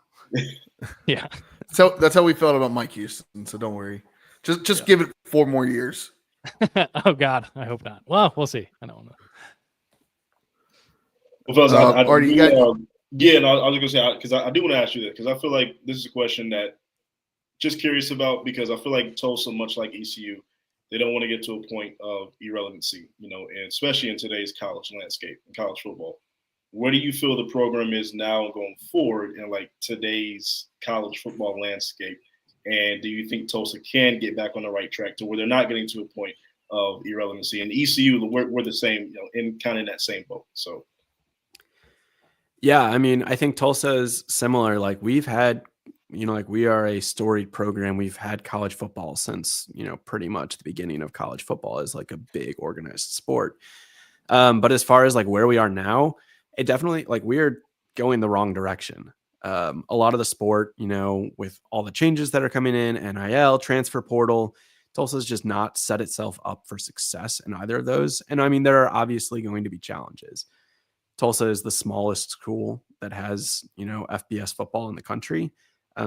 Yeah. So that's how we felt about Mike Houston. So don't worry. Just give it 4 more years. Oh God, I hope not. Well, we'll see. I don't know. Well, fellas, Artie, you got- I was gonna say because I do want to ask you that because I feel like this is a question that just curious about because I feel like Tulsa, much like ECU, they don't want to get to a point of irrelevancy, and especially in today's college landscape and college football. Where do you feel the program is now going forward in like today's college football landscape? And do you think Tulsa can get back on the right track to where they're not getting to a point of irrelevancy? And ECU, we're the same, in kind of in that same boat. So. Yeah, I mean, I think Tulsa is similar. Like we've had, like we are a storied program. We've had college football since, pretty much the beginning of college football is like a big organized sport. But as far as like where we are now, it definitely like we're going the wrong direction. A lot of the sport, with all the changes that are coming in, NIL, transfer portal, Tulsa's just not set itself up for success in either of those. And I mean, there are obviously going to be challenges. Tulsa is the smallest school that has, FBS football in the country.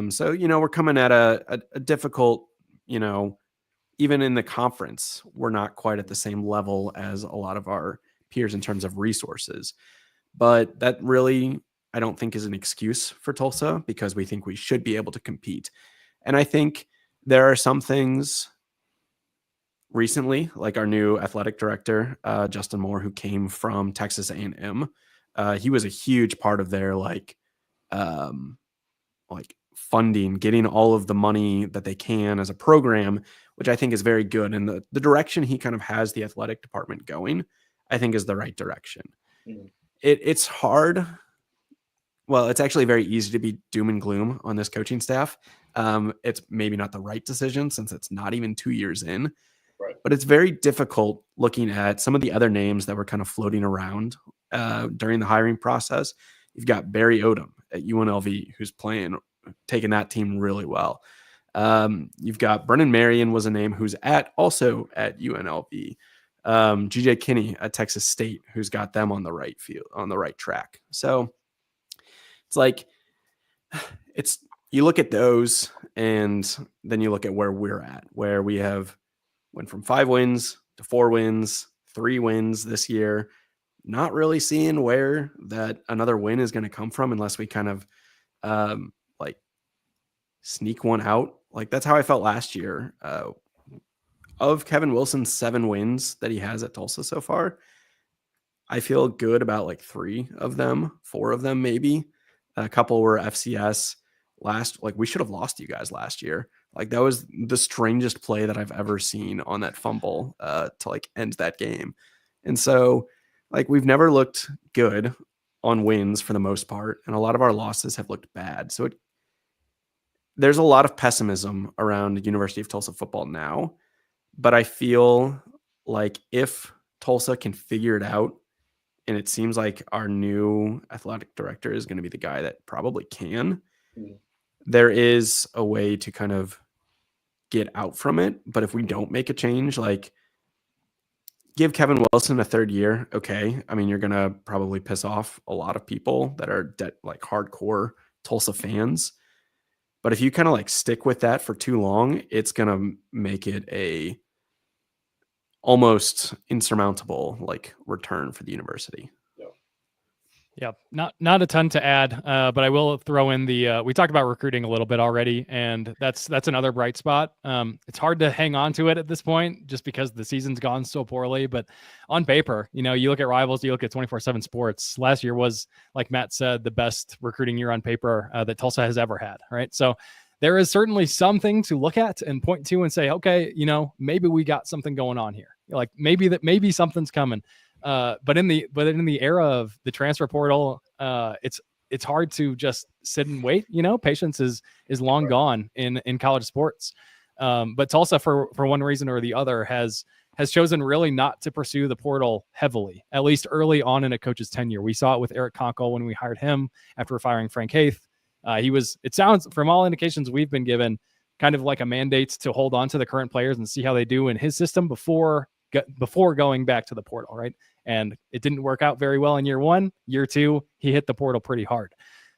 So, we're coming at a difficult, even in the conference, we're not quite at the same level as a lot of our peers in terms of resources. But that really, I don't think is an excuse for Tulsa because we think we should be able to compete. And I think there are some things recently, like our new athletic director, Justin Moore, who came from Texas A&M. He was a huge part of their funding, getting all of the money that they can as a program, which I think is very good. And the direction he kind of has the athletic department going, I think is the right direction. Mm-hmm. It's hard. Well, it's actually very easy to be doom and gloom on this coaching staff. It's maybe not the right decision since it's not even 2 years in. Right. But it's very difficult looking at some of the other names that were kind of floating around during the hiring process. You've got Barry Odom at UNLV, who's taking that team really well. You've got Brennan Marion was a name who's also at UNLV. GJ Kinney at Texas State, who's got them on the right field, on the right track. So it's like, you look at those and then you look at where we're at, where we went from 5 wins to 4 wins, 3 wins this year, not really seeing where that another win is going to come from unless we kind of sneak one out. Like that's how I felt last year. Of Kevin Wilson's 7 wins that he has at Tulsa so far, I feel good about 3 of them, 4 of them maybe. A couple were FCS. We should have lost you guys last year. That was the strangest play that I've ever seen on that fumble to end that game. And so we've never looked good on wins for the most part. And a lot of our losses have looked bad. So there's a lot of pessimism around University of Tulsa football now. But I feel like if Tulsa can figure it out, and it seems like our new athletic director is going to be the guy that probably can, there is a way to kind of get out from it. But if we don't make a change, give Kevin Wilson a 3rd year, okay. I mean, you're going to probably piss off a lot of people that are hardcore Tulsa fans. But if you kind of stick with that for too long, it's going to make it a almost insurmountable return for the university. Yeah. Yeah, not a ton to add, but I will throw in the we talked about recruiting a little bit already, and that's another bright spot. It's hard to hang on to it at this point just because the season's gone so poorly. But on paper, you look at Rivals, you look at 24/7 Sports. Last year was, like Matt said, the best recruiting year on paper that Tulsa has ever had. Right, so there is certainly something to look at and point to and say, okay, maybe we got something going on here. Like maybe something's coming. But in the era of the transfer portal, it's hard to just sit and wait. Patience is long gone in college sports. But Tulsa, for one reason or the other, has chosen really not to pursue the portal heavily, at least early on in a coach's tenure. We saw it with Eric Conkle when we hired him after firing Frank Haith. It sounds, from all indications we've been given, kind of like a mandate to hold on to the current players and see how they do in his system before going back to the portal, right? And it didn't work out very well in year one. Year two, he hit the portal pretty hard.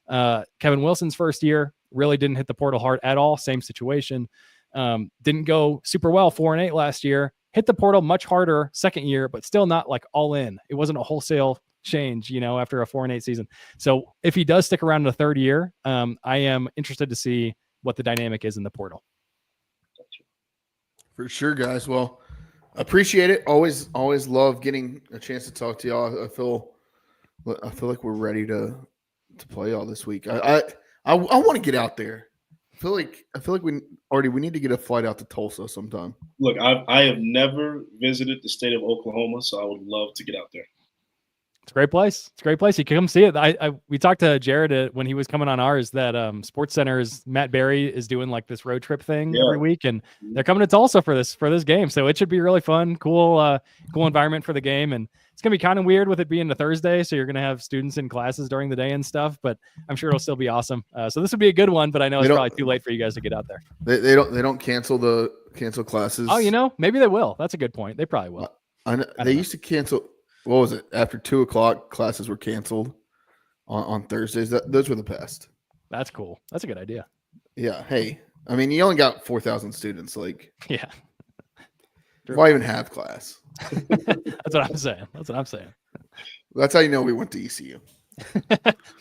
Kevin Wilson's first year really didn't hit the portal hard at all. Same situation. Didn't go super well, 4-8 last year. Hit the portal much harder second year, but still not like all in. It wasn't a wholesale change, after a 4-8 season. So if he does stick around in the third year, I am interested to see what the dynamic is in the portal. For sure, guys. Well, appreciate it. Always love getting a chance to talk to y'all. I feel like we're ready to play y'all this week. I want to get out there. I feel like we need to get a flight out to Tulsa sometime. Look, I have never visited the state of Oklahoma, so I would love to get out there. It's a great place. You can come see it. We talked to Jared when he was coming on ours that Sports Center's Matt Berry is doing like this road trip thing every week, and they're coming to Tulsa for this game. So it should be really fun, cool environment for the game, and it's gonna be kind of weird with it being a Thursday, so you're gonna have students in classes during the day and stuff. But I'm sure it'll still be awesome. So this would be a good one, but I know it's probably too late for you guys to get out there. They don't cancel classes. Oh, maybe they will. That's a good point. They probably will. I know, they used to cancel. What was it? After 2:00, classes were canceled on Thursdays. Those were the best. That's cool. That's a good idea. Yeah. Hey, I mean, you only got 4,000 students. Like, yeah. Why even have class? That's what I'm saying. That's how you know we went to ECU.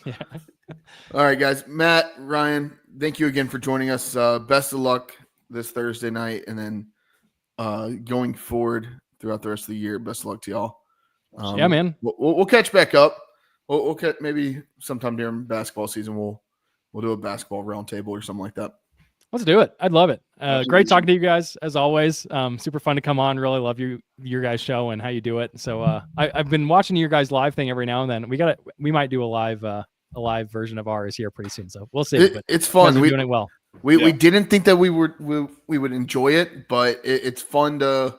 Yeah. All right, guys. Matt, Ryan, thank you again for joining us. Best of luck this Thursday night, and then going forward throughout the rest of the year. Best of luck to y'all. Yeah, man. We'll catch back up. We'll catch maybe sometime during basketball season. We'll do a basketball roundtable or something like that. Let's do it. I'd love it. Great talking to you guys as always. Super fun to come on. Really love your guys' show and how you do it. So I've been watching your guys' live thing every now and then. We might do a live version of ours here pretty soon. So we'll see. It's fun. We're doing it well. We didn't think that we would enjoy it, but it's fun to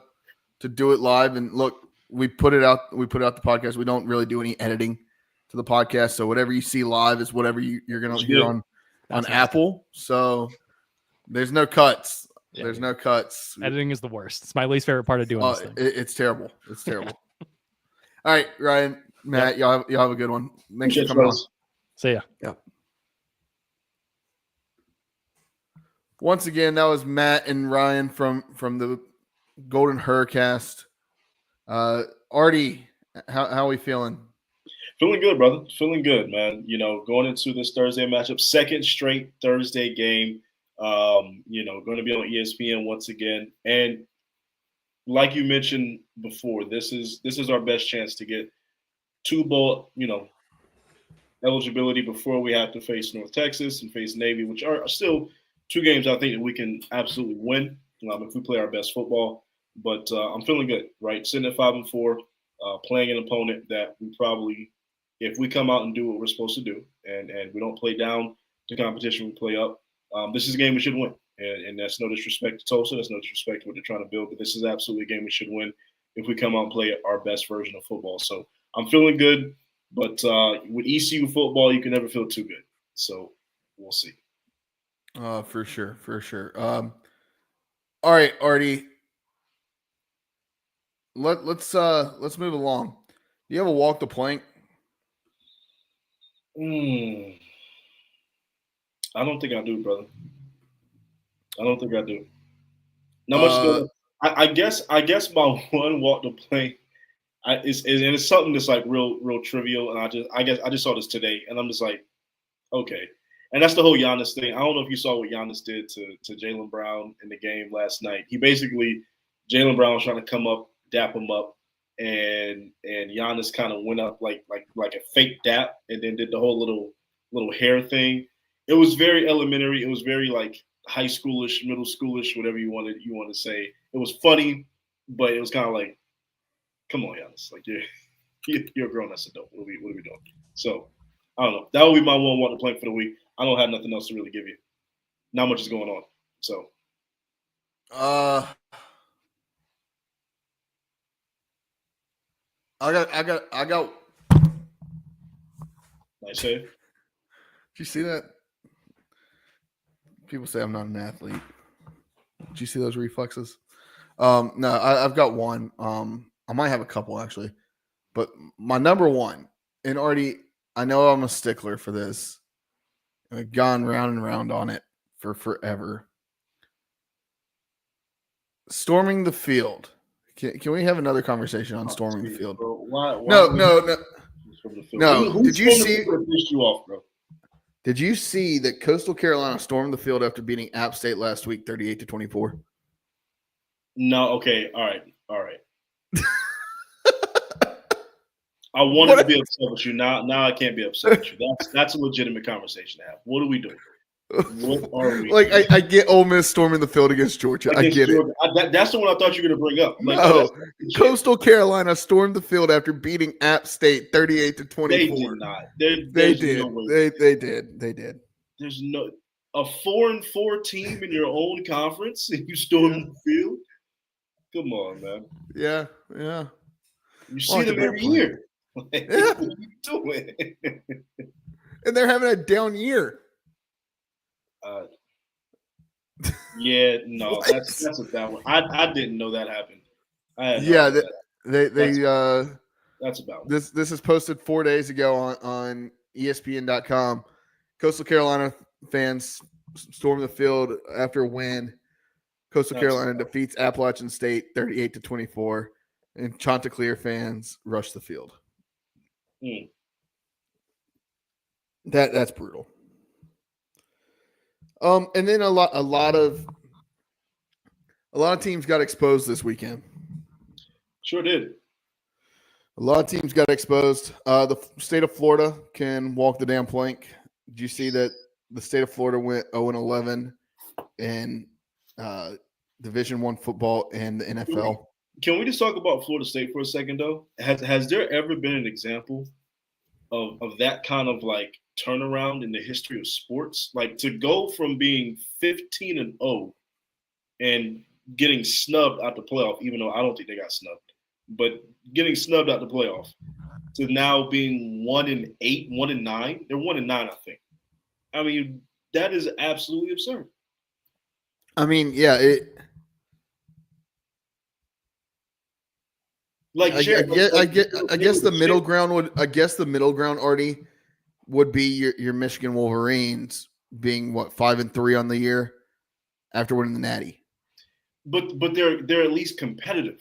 do it live. And look, we put it out the podcast. We don't really do any editing to the podcast. So whatever you see live is whatever you're going to hear on Apple. So there's no cuts. Yeah. There's no cuts. Editing is the worst. It's my least favorite part of doing this thing. It's terrible. It's terrible. All right, Ryan, Matt, y'all have a good one. Thanks for coming on. See ya. Yeah. Once again, that was Matt and Ryan from the Golden Hurricast. Artie, how are we feeling? Feeling good, brother. Feeling good, man. Going into this Thursday matchup, second straight Thursday game. Going to be on ESPN once again. And like you mentioned before, this is our best chance to get two bowl, eligibility before we have to face North Texas and face Navy, which are still two games I think that we can absolutely win if we play our best football. But I'm feeling good, right? Sitting at 5-4, playing an opponent that we probably, if we come out and do what we're supposed to do, and we don't play down to competition, we play up. This is a game we should win, and that's no disrespect to Tulsa. That's no disrespect to what they're trying to build, but this is absolutely a game we should win if we come out and play our best version of football. So I'm feeling good, but with ECU football, you can never feel too good. So we'll see. For sure. All right, Artie. Let's move along. Do you have a walk the plank? I don't think I do, brother. I don't think I do. Not much. I guess my one walk the plank It's something that's like real trivial, and I guess I just saw this today, and I'm just like, okay. And that's the whole Giannis thing. I don't know if you saw what Giannis did to Jaylen Brown in the game last night. He basically Jaylen Brown was trying to come up, dap him up, and Giannis kind of went up like a fake dap, and then did the whole little hair thing. It was very elementary. It was very like high schoolish, middle schoolish, whatever you want to say. It was funny, but it was kind of like, come on, Giannis, like you're a grown ass adult. What are we doing? So I don't know. That would be my one water plank for the week. I don't have nothing else to really give you. Not much is going on. So I got nice save. Did you see that? People say I'm not an athlete. Did you see those reflexes? No, I've got one. I might have a couple actually, but my number one, and already I know I'm a stickler for this. I've gone round and round on it for forever. Storming the field. Can we have another conversation on storming the field? Bro, why No. Who Did you stormed the see? field that pissed you off, bro? Did you see that Coastal Carolina stormed the field after beating App State last week, 38-24? No. Okay. All right. I wanted to be upset with you. Now I can't be upset with you. That's a legitimate conversation to have. What are we doing? What are we? Like I get Ole Miss storming the field against Georgia. I get it. That's the one I thought you were going to bring up. Like, no, Coastal Carolina stormed the field after beating App State 38-24. They did not. They did. No they did. There's no a 4-4 team in your own conference and you storm the field. Come on, man. Yeah. You see them every year. Like, yeah. What are you doing? And they're having a down year. Yeah, no, that's a bad one. I didn't know that happened. That's about this is posted 4 days ago on ESPN.com. Coastal Carolina fans storm the field after a win. Coastal Carolina defeats Appalachian State 38-24, and Chanticleer fans rush the field. That's brutal. And then a lot of teams got exposed this weekend. Sure did. A lot of teams got exposed. The state of Florida can walk the damn plank. Did you see that the state of Florida went 0-11 in Division I football and the NFL? Can we just talk about Florida State for a second, though? Has there ever been an example of that kind of like turnaround in the history of sports? Like to go from being 15-0 and getting snubbed out the playoff, even though I don't think they got snubbed, but getting snubbed out the playoff, to now being 1-8, 1-9. They're 1-9, I think. I mean, that is absolutely absurd. I mean, yeah, like I guess the middle ground Artie would be your Michigan Wolverines being 5-3 on the year after winning the Natty. But they're at least competitive,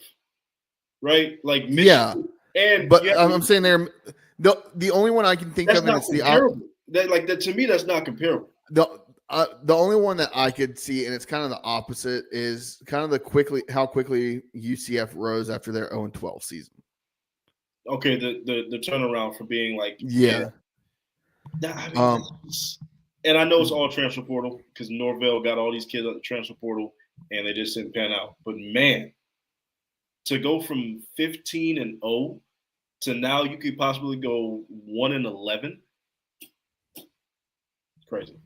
right? Like Michigan, I'm saying they're the only one I can think of, and it's comparable. That to me, that's not comparable. The only one that I could see, and it's kind of the opposite, is kind of how quickly UCF rose after their 0-12 season. Okay, the turnaround for being like and I know it's all transfer portal because Norvell got all these kids at the transfer portal and they just didn't pan out. But man, to go from 15-0 to now you could possibly go 1-11, crazy.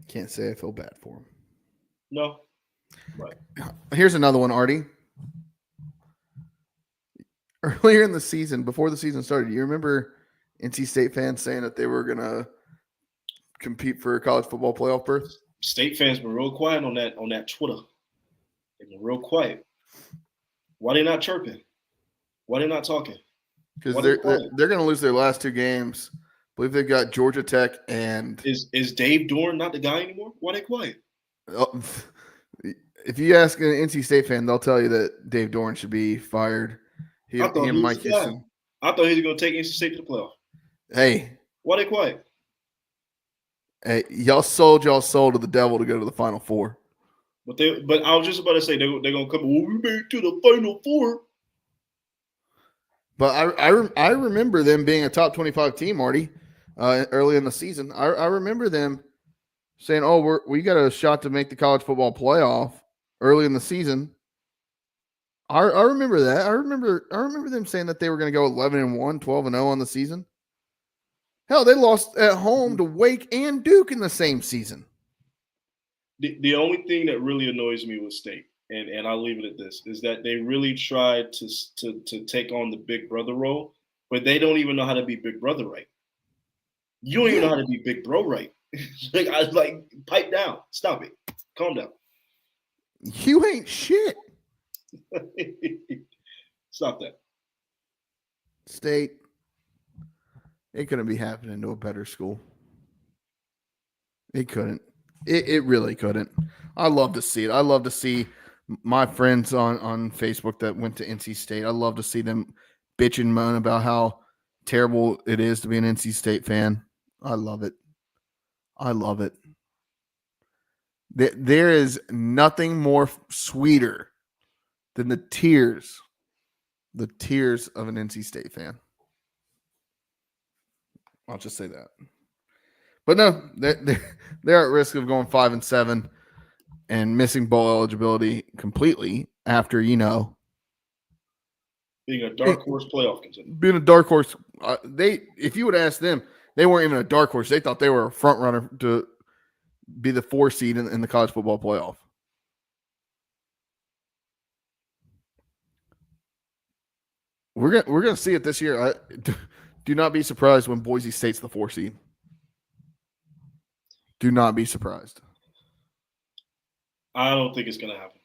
Can't say I feel bad for him. No. Right. Here's another one, Artie. Earlier in the season, before the season started, you remember NC State fans saying that they were going to compete for a college football playoff berth? State fans were real quiet on that Twitter. They've been real quiet. Why they not chirping? Why they not talking? Because they're going to lose their last two games. I believe they've got Georgia Tech and is Dave Dorn not the guy anymore? Why they quiet? If you ask an NC State fan, they'll tell you that Dave Dorn should be fired. He I thought and he was Mike the guy. Houston. I thought he was going to take NC State to the playoff. Hey, Why they quiet? y'all sold y'all soul to the devil to go to the Final Four. But I was just about to say they're going to come. Well, we made it to the Final Four. But I remember them being a top 25 team, Marty, early in the season. I remember them saying, "Oh, we got a shot to make the college football playoff early in the season." I remember that. I remember them saying that they were going to go 11-1, 12-0 on the season. Hell, they lost at home to Wake and Duke in the same season. The only thing that really annoys me with State, and I'll leave it at this, is that they really tried to take on the big brother role, but they don't even know how to be big brother right. You don't even know how to be big bro right. like pipe down. Stop it. Calm down. You ain't shit. Stop that. State. It couldn't be happening to a better school. It couldn't. It really couldn't. I love to see it. I love to see my friends on Facebook that went to NC State. I love to see them bitch and moan about how terrible it is to be an NC State fan. I love it. I love it. There is nothing more sweeter than the tears of an NC State fan. I'll just say that. But no, they're at risk of going 5-7 and missing bowl eligibility completely after, being a dark horse playoff contender. Being a dark horse. If you would ask them, they weren't even a dark horse. They thought they were a front runner to be the 4 seed in the college football playoff. We're gonna see it this year. Do not be surprised when Boise State's the 4 seed. Do not be surprised. I don't think it's going to happen.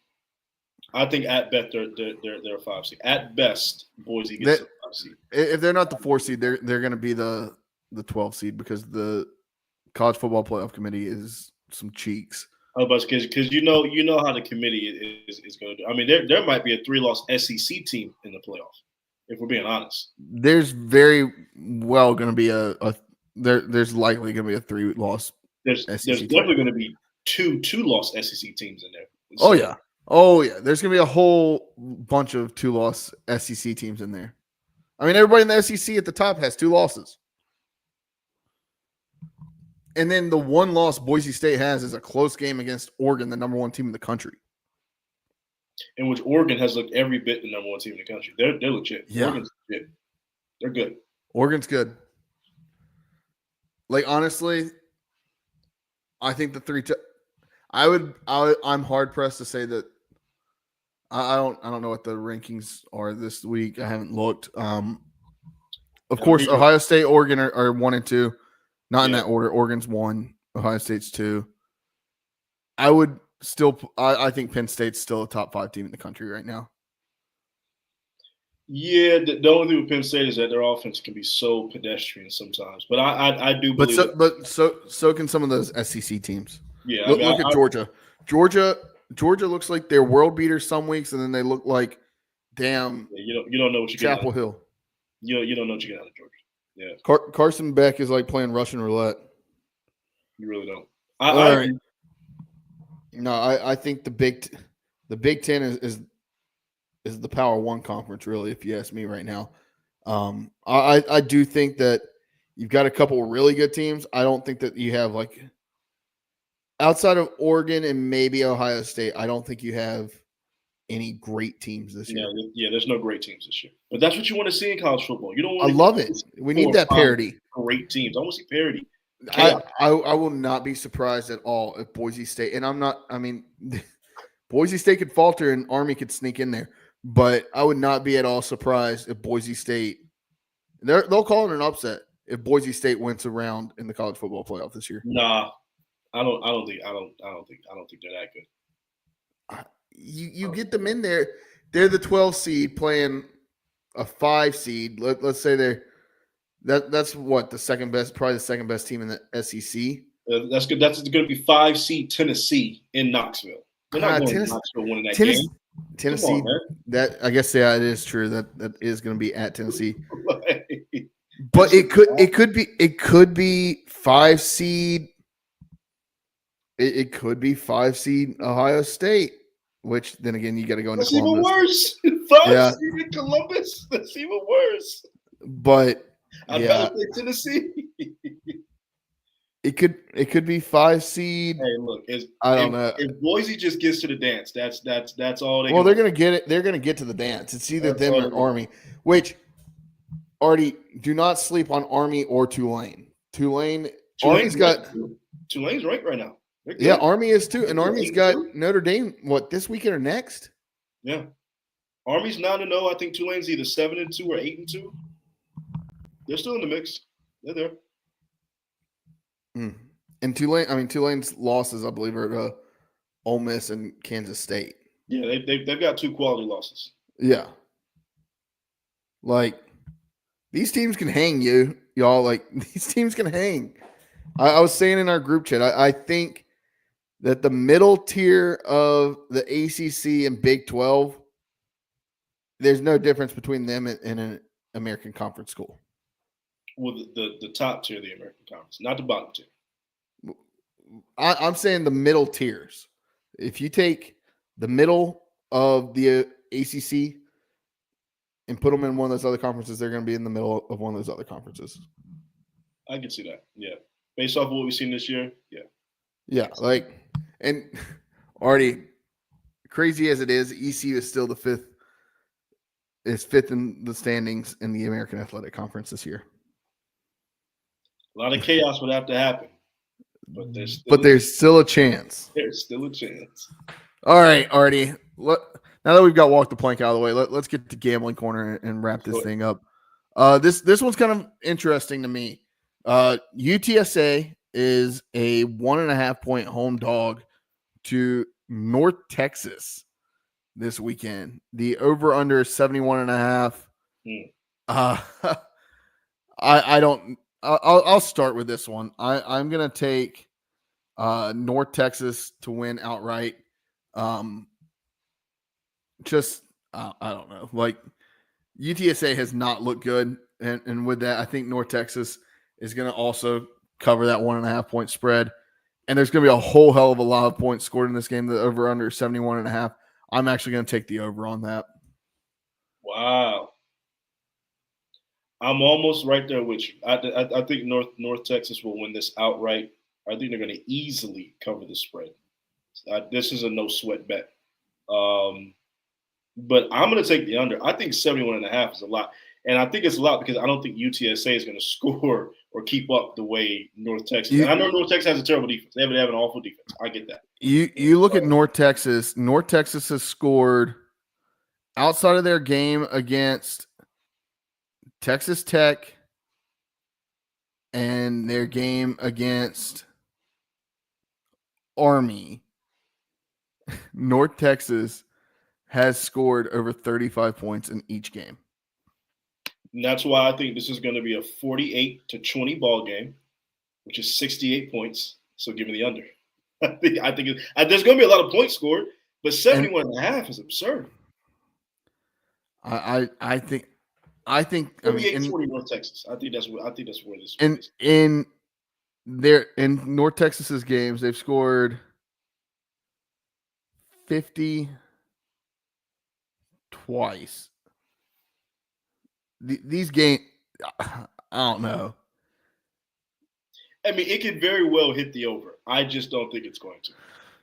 I think at best they're a 5 seed. At best, Boise gets a 5 seed. If they're not the 4 seed, they're going to be the 12 seed because the college football playoff committee is some cheeks. Oh, but because you know how the committee is going to do. I mean, there might be a 3-loss SEC team in the playoff. If we're being honest, there's very well going to be there's likely going to be a 3-loss. There's definitely going to be two 2-loss SEC teams in there. So, oh yeah. There's going to be a whole bunch of 2-loss SEC teams in there. I mean, everybody in the SEC at the top has 2 losses, and then the 1 loss Boise State has is a close game against Oregon, the number 1 team in the country. In which Oregon has looked every bit the number 1 team in the country. They're legit. Yeah. Oregon's legit. They're good. Oregon's good. Like, honestly, I think the 3 I'm hard pressed to say that I don't know what the rankings are this week. I haven't looked. Of course, Ohio State, Oregon are 1 and 2. Not in that order. Oregon's 1, Ohio State's 2. I think Penn State's still a top 5 team in the country right now. Yeah, the only thing with Penn State is that their offense can be so pedestrian sometimes. But I do believe so can some of those SEC teams. Yeah, look at Georgia. Georgia looks like they're world beaters some weeks, and then they look like damn. Yeah, you don't know what you get. Chapel Hill. You don't know what you get out of Georgia. Yeah, Carson Beck is like playing Russian roulette. You really don't. I think the Big Ten is the Power 1 conference, really, if you ask me right now. I do think that you've got a couple really good teams. I don't think that you have, like, outside of Oregon and maybe Ohio State, I don't think you have any great teams this year. Yeah, there's no great teams this year. But that's what you want to see in college football. You don't want. I love it. We need that parity. Great teams. I want to see parity. I will not be surprised at all if Boise State, and I'm not. I mean, Boise State could falter and Army could sneak in there, but I would not be at all surprised if Boise State. They'll call it an upset if Boise State wins a round in the college football playoff this year. Nah, I don't think they're that good. You get them in there. They're the 12 seed playing a 5 seed. Let's say that's what the second best, probably the second best team in the SEC. That's good. That's going to be 5 seed Tennessee in Knoxville. They're not going to Knoxville winning that game. Tennessee, That I guess it is true that is going to be at Tennessee, Like, but it could be 5 seed. It could be 5 seed Ohio State, which then again you got to go into that's even Columbus. worse. 5 Yeah. seed in Columbus. That's even worse. But I'd yeah, rather play Tennessee. it could be 5 seed. Hey, look, I don't know. If Boise just gets to the dance, that's all they. Well, can they're do. going to get it. They're going to get to the dance. It's either That's them all or they do. Army. Which, Artie, do not sleep on Army or Tulane. Army's got. Tulane's ranked right now. They're good. Yeah, Army is too, and They're Army's 8-2. got Notre Dame. What, this weekend or next? Yeah, Army's 9-0. I think Tulane's either 7-2 or 8-2. They're still in the mix. They're there. And Tulane's losses, I believe, are to Ole Miss and Kansas State. Yeah, they've got 2 quality losses. Yeah, like these teams can hang y'all. Like these teams can hang. I was saying in our group chat, I think that the middle tier of the ACC and Big 12, there's no difference between them and an American Conference school. Well, the top tier of the American Conference, not the bottom tier. I'm saying the middle tiers. If you take the middle of the ACC and put them in one of those other conferences, they're going to be in the middle of one of those other conferences. I can see that. Yeah, based off of what we've seen this year. Yeah. Yeah, like, and already crazy as it is, ECU is still fifth in the standings in the American Athletic Conference this year. A lot of chaos would have to happen, but there's still a chance. There's still a chance. All right, Artie. Now that we've got Walk the Plank out of the way, let's get to Gambling Corner and wrap this thing up. This one's kind of interesting to me. UTSA is a 1.5 point home dog to North Texas this weekend. The over under 71.5. I'll start with this one. I'm gonna take North Texas to win outright. I don't know. Like UTSA has not looked good, and with that, I think North Texas is going to also cover that 1.5 point spread. And there's going to be a whole hell of a lot of points scored in this game. The over under 71.5. I'm actually going to take the over on that. Wow. I'm almost right there with you. I think North Texas will win this outright. I think they're going to easily cover the spread. This is a no sweat bet. But I'm going to take the under. I think 71.5 is a lot. And I think it's a lot because I don't think UTSA is going to score or keep up the way North Texas. I know North Texas has a terrible defense. They have an awful defense. I get that. You look at North Texas. North Texas has scored outside of their game against Texas Tech and their game against Army. North Texas has scored over 35 points in each game. And that's why I think this is going to be a 48-20 ball game, which is 68 points. So give me the under. I think there's going to be a lot of points scored, but 71.5 is absurd. I think 48-20 North Texas. I think that's where this is. In North Texas's games, they've scored 50 twice. These games, I don't know. I mean, it could very well hit the over. I just don't think it's going to.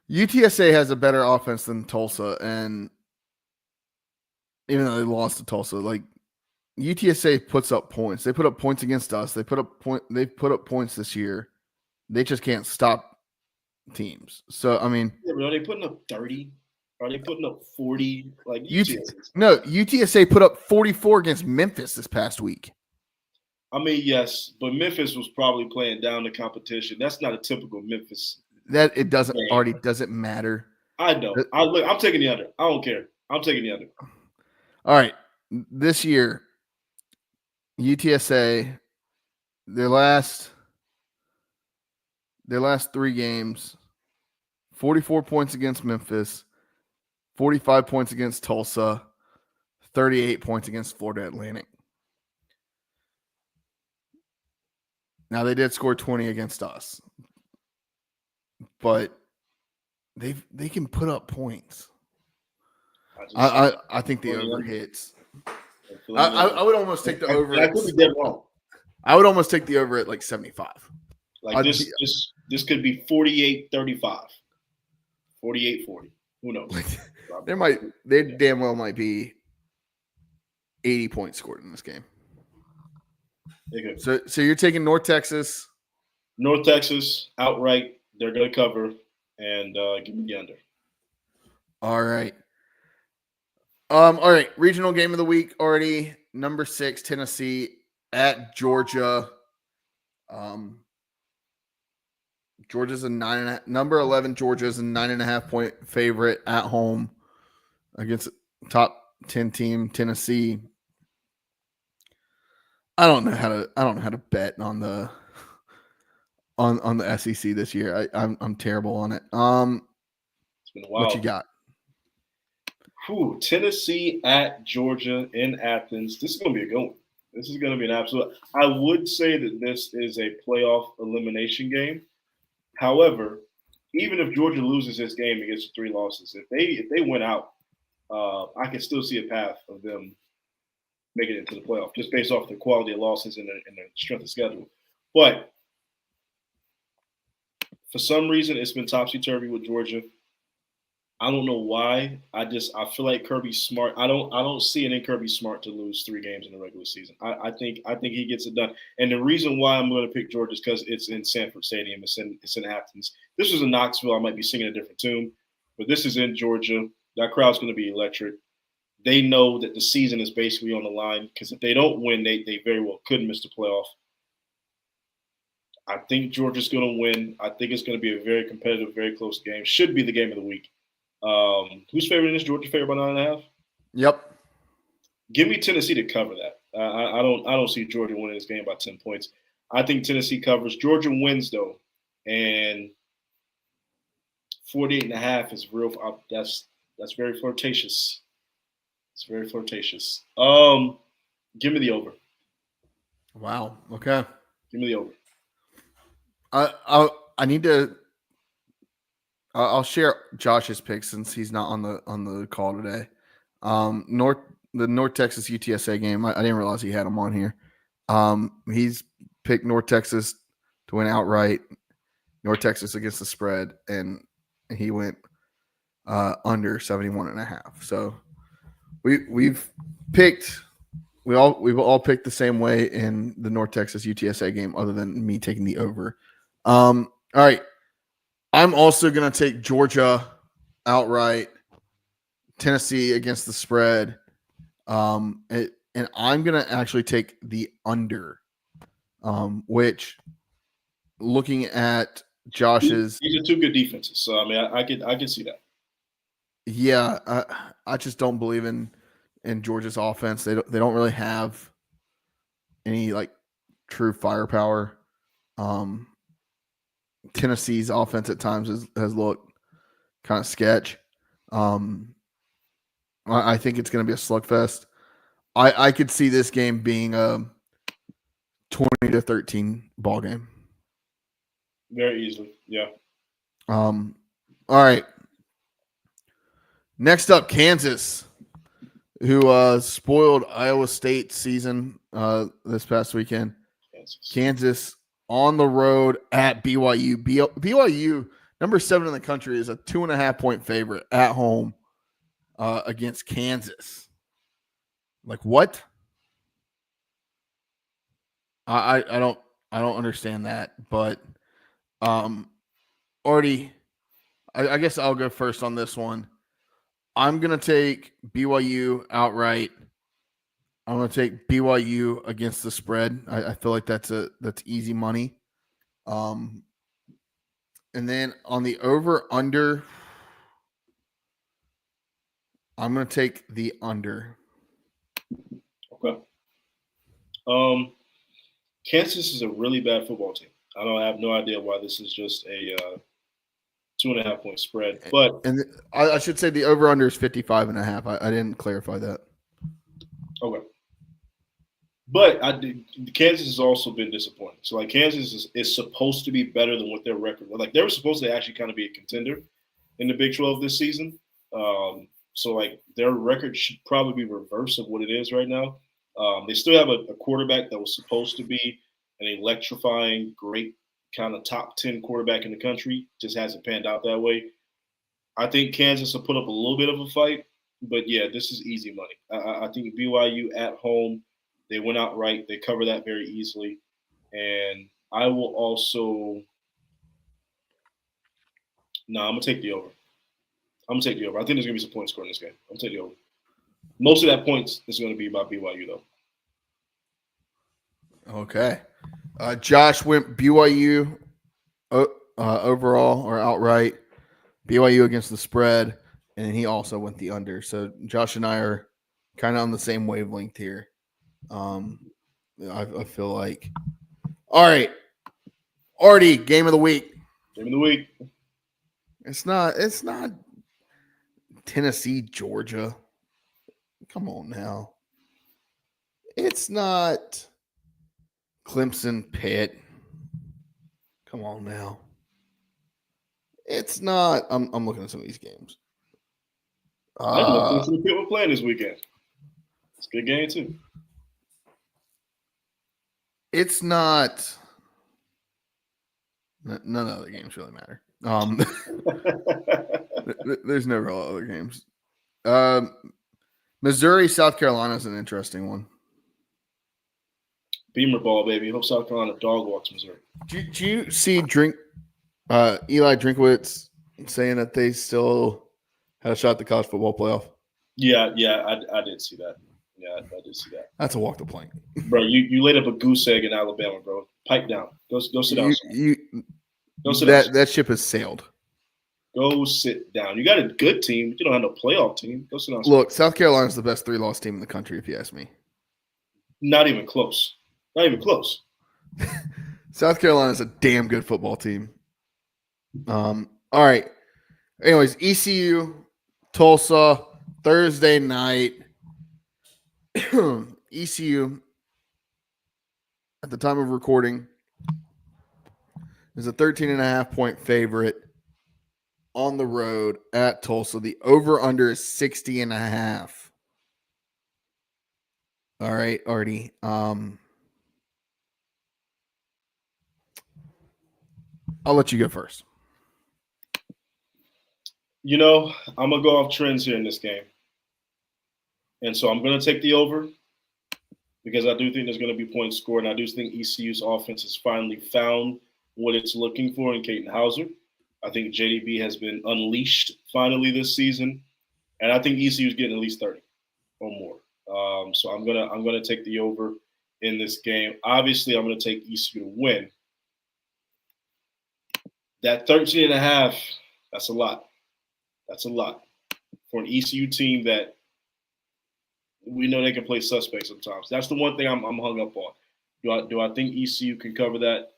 UTSA has a better offense than Tulsa, and even though they lost to Tulsa, like UTSA puts up points. They put up points against us. They've put up points this year. They just can't stop teams. So I mean, yeah, but are they putting up 30? Are they putting up 40? Like UTSA put up 44 against Memphis this past week. I mean, yes, but Memphis was probably playing down the competition. That's not a typical Memphis. That it doesn't matter. I know. I'm taking the under. I don't care. I'm taking the under. All right. This year, UTSA, their last 3 games, 44 points against Memphis, 45 points against Tulsa, 38 points against Florida Atlantic. Now they did score 20 against us, but they can put up points. I think the over hits. I would almost take the over. I could be dead wrong. I would almost take the over at like 75. Like this could be 48-35, 48-40. Who knows? Like, there damn well might be 80 points scored in this game. So you're taking North Texas. North Texas outright. They're going to cover and give me the under. All right. All right. Regional game of the week already. Number 6, Tennessee at Georgia. Georgia's a 9.5. Number 11, Georgia's a 9.5 point favorite at home against top 10 team Tennessee. I don't know how to bet on the SEC this year. I'm terrible on it. It's been a while. What you got? Tennessee at Georgia in Athens. This is going to be a good one. This is going to be an absolute. I would say that this is a playoff elimination game. However, even if Georgia loses this game and gets 3 losses, if they win out, I can still see a path of them making it into the playoff just based off the quality of losses and their strength of schedule. But for some reason, it's been topsy-turvy with Georgia. I don't know why. I feel like Kirby's smart. I don't see it in Kirby Smart to lose 3 games in the regular season. I think he gets it done. And the reason why I'm going to pick Georgia is because it's in Sanford Stadium. It's in Athens. This was in Knoxville. I might be singing a different tune, but this is in Georgia. That crowd's going to be electric. They know that the season is basically on the line because if they don't win, they very well could miss the playoff. I think Georgia's going to win. I think it's going to be a very competitive, very close game. Should be the game of the week. Who's favored in this? Georgia favored by 9.5? Yep. Give me Tennessee to cover that. I don't see Georgia winning this game by 10 points. I think Tennessee covers. Georgia wins though, and 48.5 is real. That's very flirtatious. It's very flirtatious. Give me the over. Wow. Okay. Give me the over. I need to. I'll share Josh's pick since he's not on the call today. The North Texas UTSA game. I didn't realize he had him on here. He's picked North Texas to win outright. North Texas against the spread, and he went under 71.5. So we've all picked the same way in the North Texas UTSA game, other than me taking the over. All right. I'm also going to take Georgia outright, Tennessee against the spread, and I'm going to actually take the under, which, looking at Josh's, these are 2 good defenses, so I mean, I could see that. Yeah, I just don't believe in Georgia's offense. They don't really have any like true firepower. Tennessee's offense at times has looked kind of sketch. I think it's going to be a slugfest. I could see this game being a 20-13 ball game. Very easily, yeah. All right. Next up, Kansas, who spoiled Iowa State's season this past weekend. Kansas on the road at BYU. BYU, number 7 in the country, is a 2.5 point favorite at home against Kansas. Like what? I don't understand that, but already, I guess I'll go first on this one. I'm gonna take BYU outright. I'm going to take BYU against the spread. I feel like that's easy money. And then on the over-under, I'm going to take the under. Okay. Kansas is a really bad football team. I have no idea why this is just a 2.5 point spread. But I should say the over-under is 55.5. I didn't clarify that. Okay. But Kansas has also been disappointing. So like Kansas is supposed to be better than what their record was. Like they were supposed to actually kind of be a contender in the Big 12 this season. So like their record should probably be reverse of what it is right now. They still have a quarterback that was supposed to be an electrifying, great kind of top 10 quarterback in the country. Just hasn't panned out that way. I think Kansas will put up a little bit of a fight, but yeah, this is easy money. I think BYU at home, they went out right. They cover that very easily. And I will also no, I'm gonna take the over. I'm gonna take the over. I think there's gonna be some points scored in this game. I'm gonna take the over. Most of that points is gonna be by BYU though. Okay. Josh went BYU overall or outright. BYU against the spread, and he also went the under. So Josh and I are kind of on the same wavelength here. I feel like. All right. Artie, game of the week. Game of the week. It's not Tennessee, Georgia. Come on now. It's not Clemson, Pitt. Come on now. It's not. I'm looking at some of these games. I didn't know Clemson Pitt were playing this weekend. It's a good game too. It's not. None of the games really matter. There's no real other games. Missouri, South Carolina is an interesting one. Beamer ball, baby. Hope South Carolina dog walks Missouri. Do you see Eli Drinkwitz saying that they still had a shot at the college football playoff? Yeah, I did see that. Yeah, I did see that. That's a walk the plank. Bro, you laid up a goose egg in Alabama, bro. Pipe down. Go sit down. Go sit down. That ship has sailed. Go sit down. You got a good team, but you don't have no playoff team. Go sit down. Look, South Carolina's the best 3-loss team in the country, if you ask me. Not even close. Not even close. South Carolina's a damn good football team. All right. Anyways, ECU, Tulsa, Thursday night. ECU, at the time of recording, is a 13.5-point favorite on the road at Tulsa. The over-under is 60.5. All right, Artie. I'll let you go first. You know, I'm going to go off trends here in this game. And so I'm going to take the over because I do think there's going to be points scored. And I do think ECU's offense has finally found what it's looking for in Caden Hauser. I think JDB has been unleashed finally this season. And I think ECU is getting at least 30 or more. So I'm gonna take the over in this game. Obviously, I'm going to take ECU to win. That 13.5, that's a lot. That's a lot for an ECU team that we know they can play suspect sometimes. That's the one thing I'm hung up on. Do I think ECU can cover that?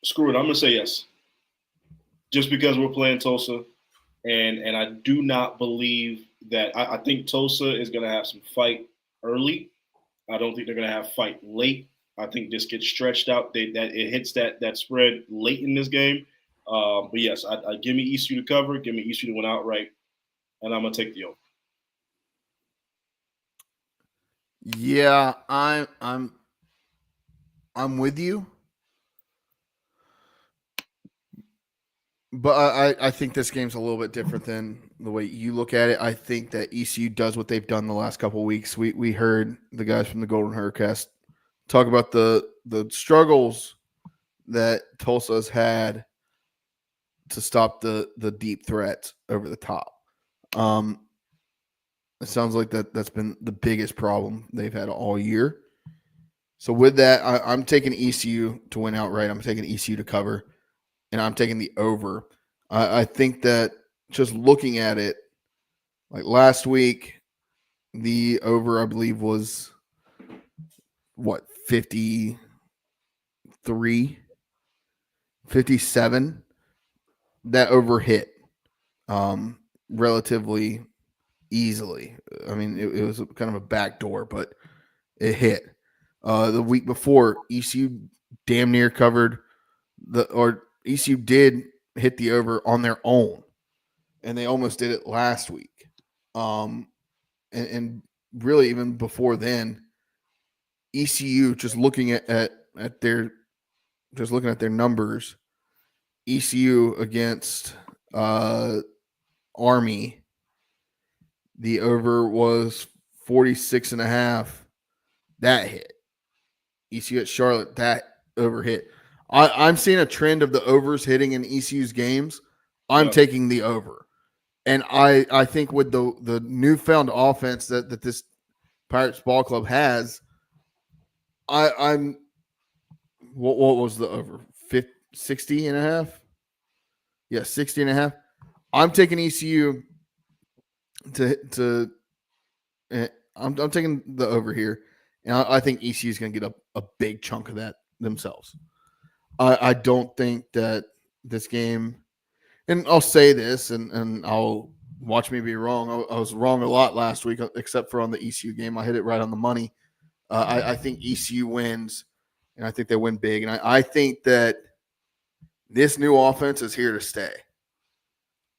Screw it. I'm going to say yes. Just because we're playing Tulsa. And I do not believe that – I think Tulsa is going to have some fight early. I don't think they're going to have fight late. I think this gets stretched out. That it hits that spread late in this game. But yes, I give me ECU to cover. Give me ECU to win outright, and I'm gonna take the over. Yeah, I'm with you, but I think this game's a little bit different than the way you look at it. I think that ECU does what they've done the last couple of weeks. We heard the guys from the Golden Hurricast talk about the struggles that Tulsa has had to stop the deep threats over the top. It sounds like that's been the biggest problem they've had all year. So with that, I'm taking ECU to win outright. I'm taking ECU to cover, and I'm taking the over. I think that just looking at it, like last week, the over, I believe, was what, 53, 57. That over hit relatively easily. I mean, it was kind of a backdoor, but it hit. The week before, ECU damn near covered ECU did hit the over on their own, and they almost did it last week. And really even before then, ECU just looking at their numbers, ECU against Army, the over was 46.5. That hit. ECU at Charlotte, that over hit. I'm seeing a trend of the overs hitting in ECU's games. I'm taking the over. And I think with the newfound offense that this Pirates ball club has, I'm what was the over? 60.5? Yeah, 60.5. I'm taking ECU I'm taking the over here. And I think ECU is going to get a big chunk of that themselves. I don't think that this game, and I'll say this, and I'll watch me be wrong. I was wrong a lot last week, except for on the ECU game. I hit it right on the money. I think ECU wins, and I think they win big. And I think that this new offense is here to stay.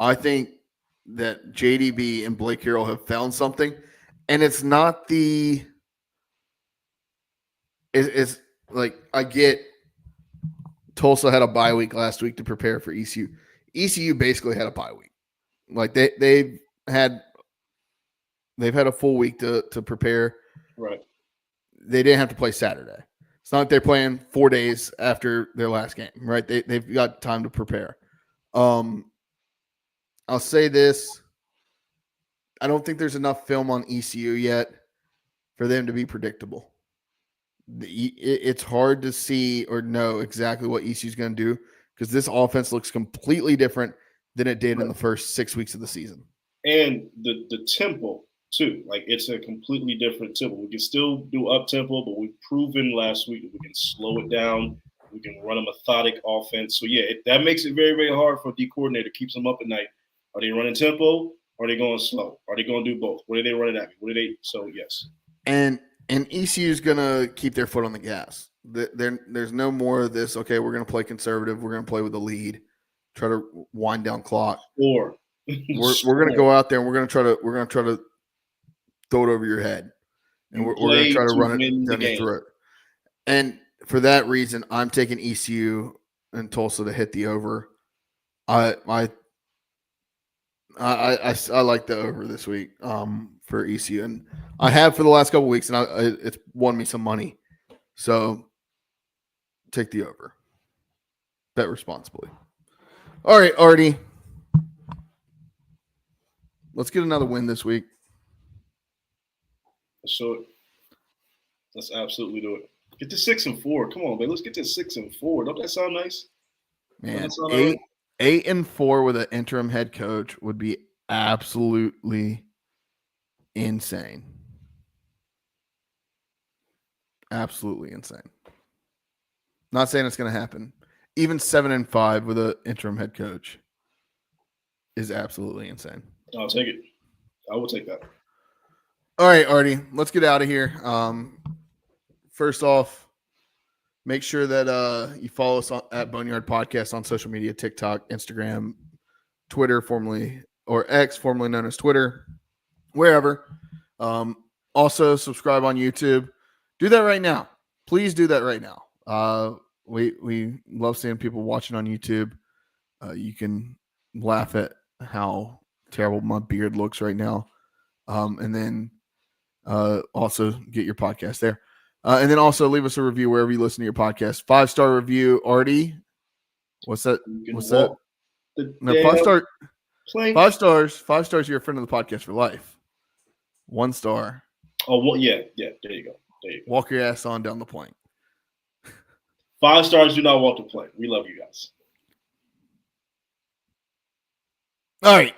I think that JDB and Blake Harrell have found something, and it's not it's like I get Tulsa had a bye week last week to prepare for ECU. ECU basically had a bye week. Like they've had a full week to prepare. Right. They didn't have to play Saturday. It's not like they're playing 4 days after their last game, right? They've got time to prepare. I'll say this. I don't think there's enough film on ECU yet for them to be predictable. It's hard to see or know exactly what ECU is going to do because this offense looks completely different than it did in the first 6 weeks of the season. And the tempo, too. Like, it's a completely different tempo. We can still do up-tempo, but we've proven last week that we can slow it down. We can run a methodic offense. So, yeah, that makes it very, very hard for a D coordinator. Keeps them up at night. Are they running tempo? Or are they going slow? Are they going to do both? What are they running at me? So, yes. And ECU is going to keep their foot on the gas. There's no more of this, okay, we're going to play conservative. We're going to play with the lead, try to wind down clock. Or we're going to go out there and we're going to try to throw it over your head. And we're going to try to run it down your throat. And for that reason, I'm taking ECU and Tulsa to hit the over. I like the over this week for ECU, and I have for the last couple of weeks, and it's won me some money. So take the over. Bet responsibly. All right, Artie. Let's get another win this week. So let's absolutely do it. Get to 6-4. Come on, man. Let's get to 6-4. Don't that sound nice? Man, 8-4 with an interim head coach would be absolutely insane. Absolutely insane. Not saying it's going to happen. Even 7-5 with an interim head coach is absolutely insane. I'll take it. I will take that. All right, Artie, let's get out of here. First off, make sure that you follow us at Boneyard Podcast on social media, TikTok, Instagram, Twitter, formerly or X, formerly known as Twitter, wherever. Also, subscribe on YouTube. Do that right now. Please do that right now. We love seeing people watching on YouTube. You can laugh at how terrible my beard looks right now. And then also get your podcast there. And then also leave us a review wherever you listen to your podcast. 5-star review, Artie. What's that? What's that? No, 5-star. 5 stars. 5 stars. You're a friend of the podcast for life. 1 star. Oh, well, yeah. There you go. Walk your ass on down the plank. 5 stars. Do not walk the plank. We love you guys. All right.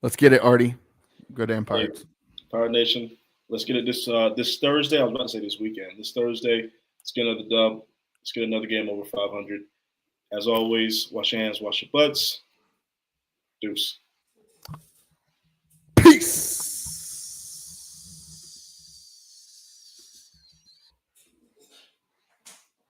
Let's get it, Artie. Go damn Pirates. Pirate Nation. Let's get it this Thursday. I was about to say this weekend. This Thursday, let's get another dub. Let's get another game over 500. As always, wash your hands, wash your butts. Deuce.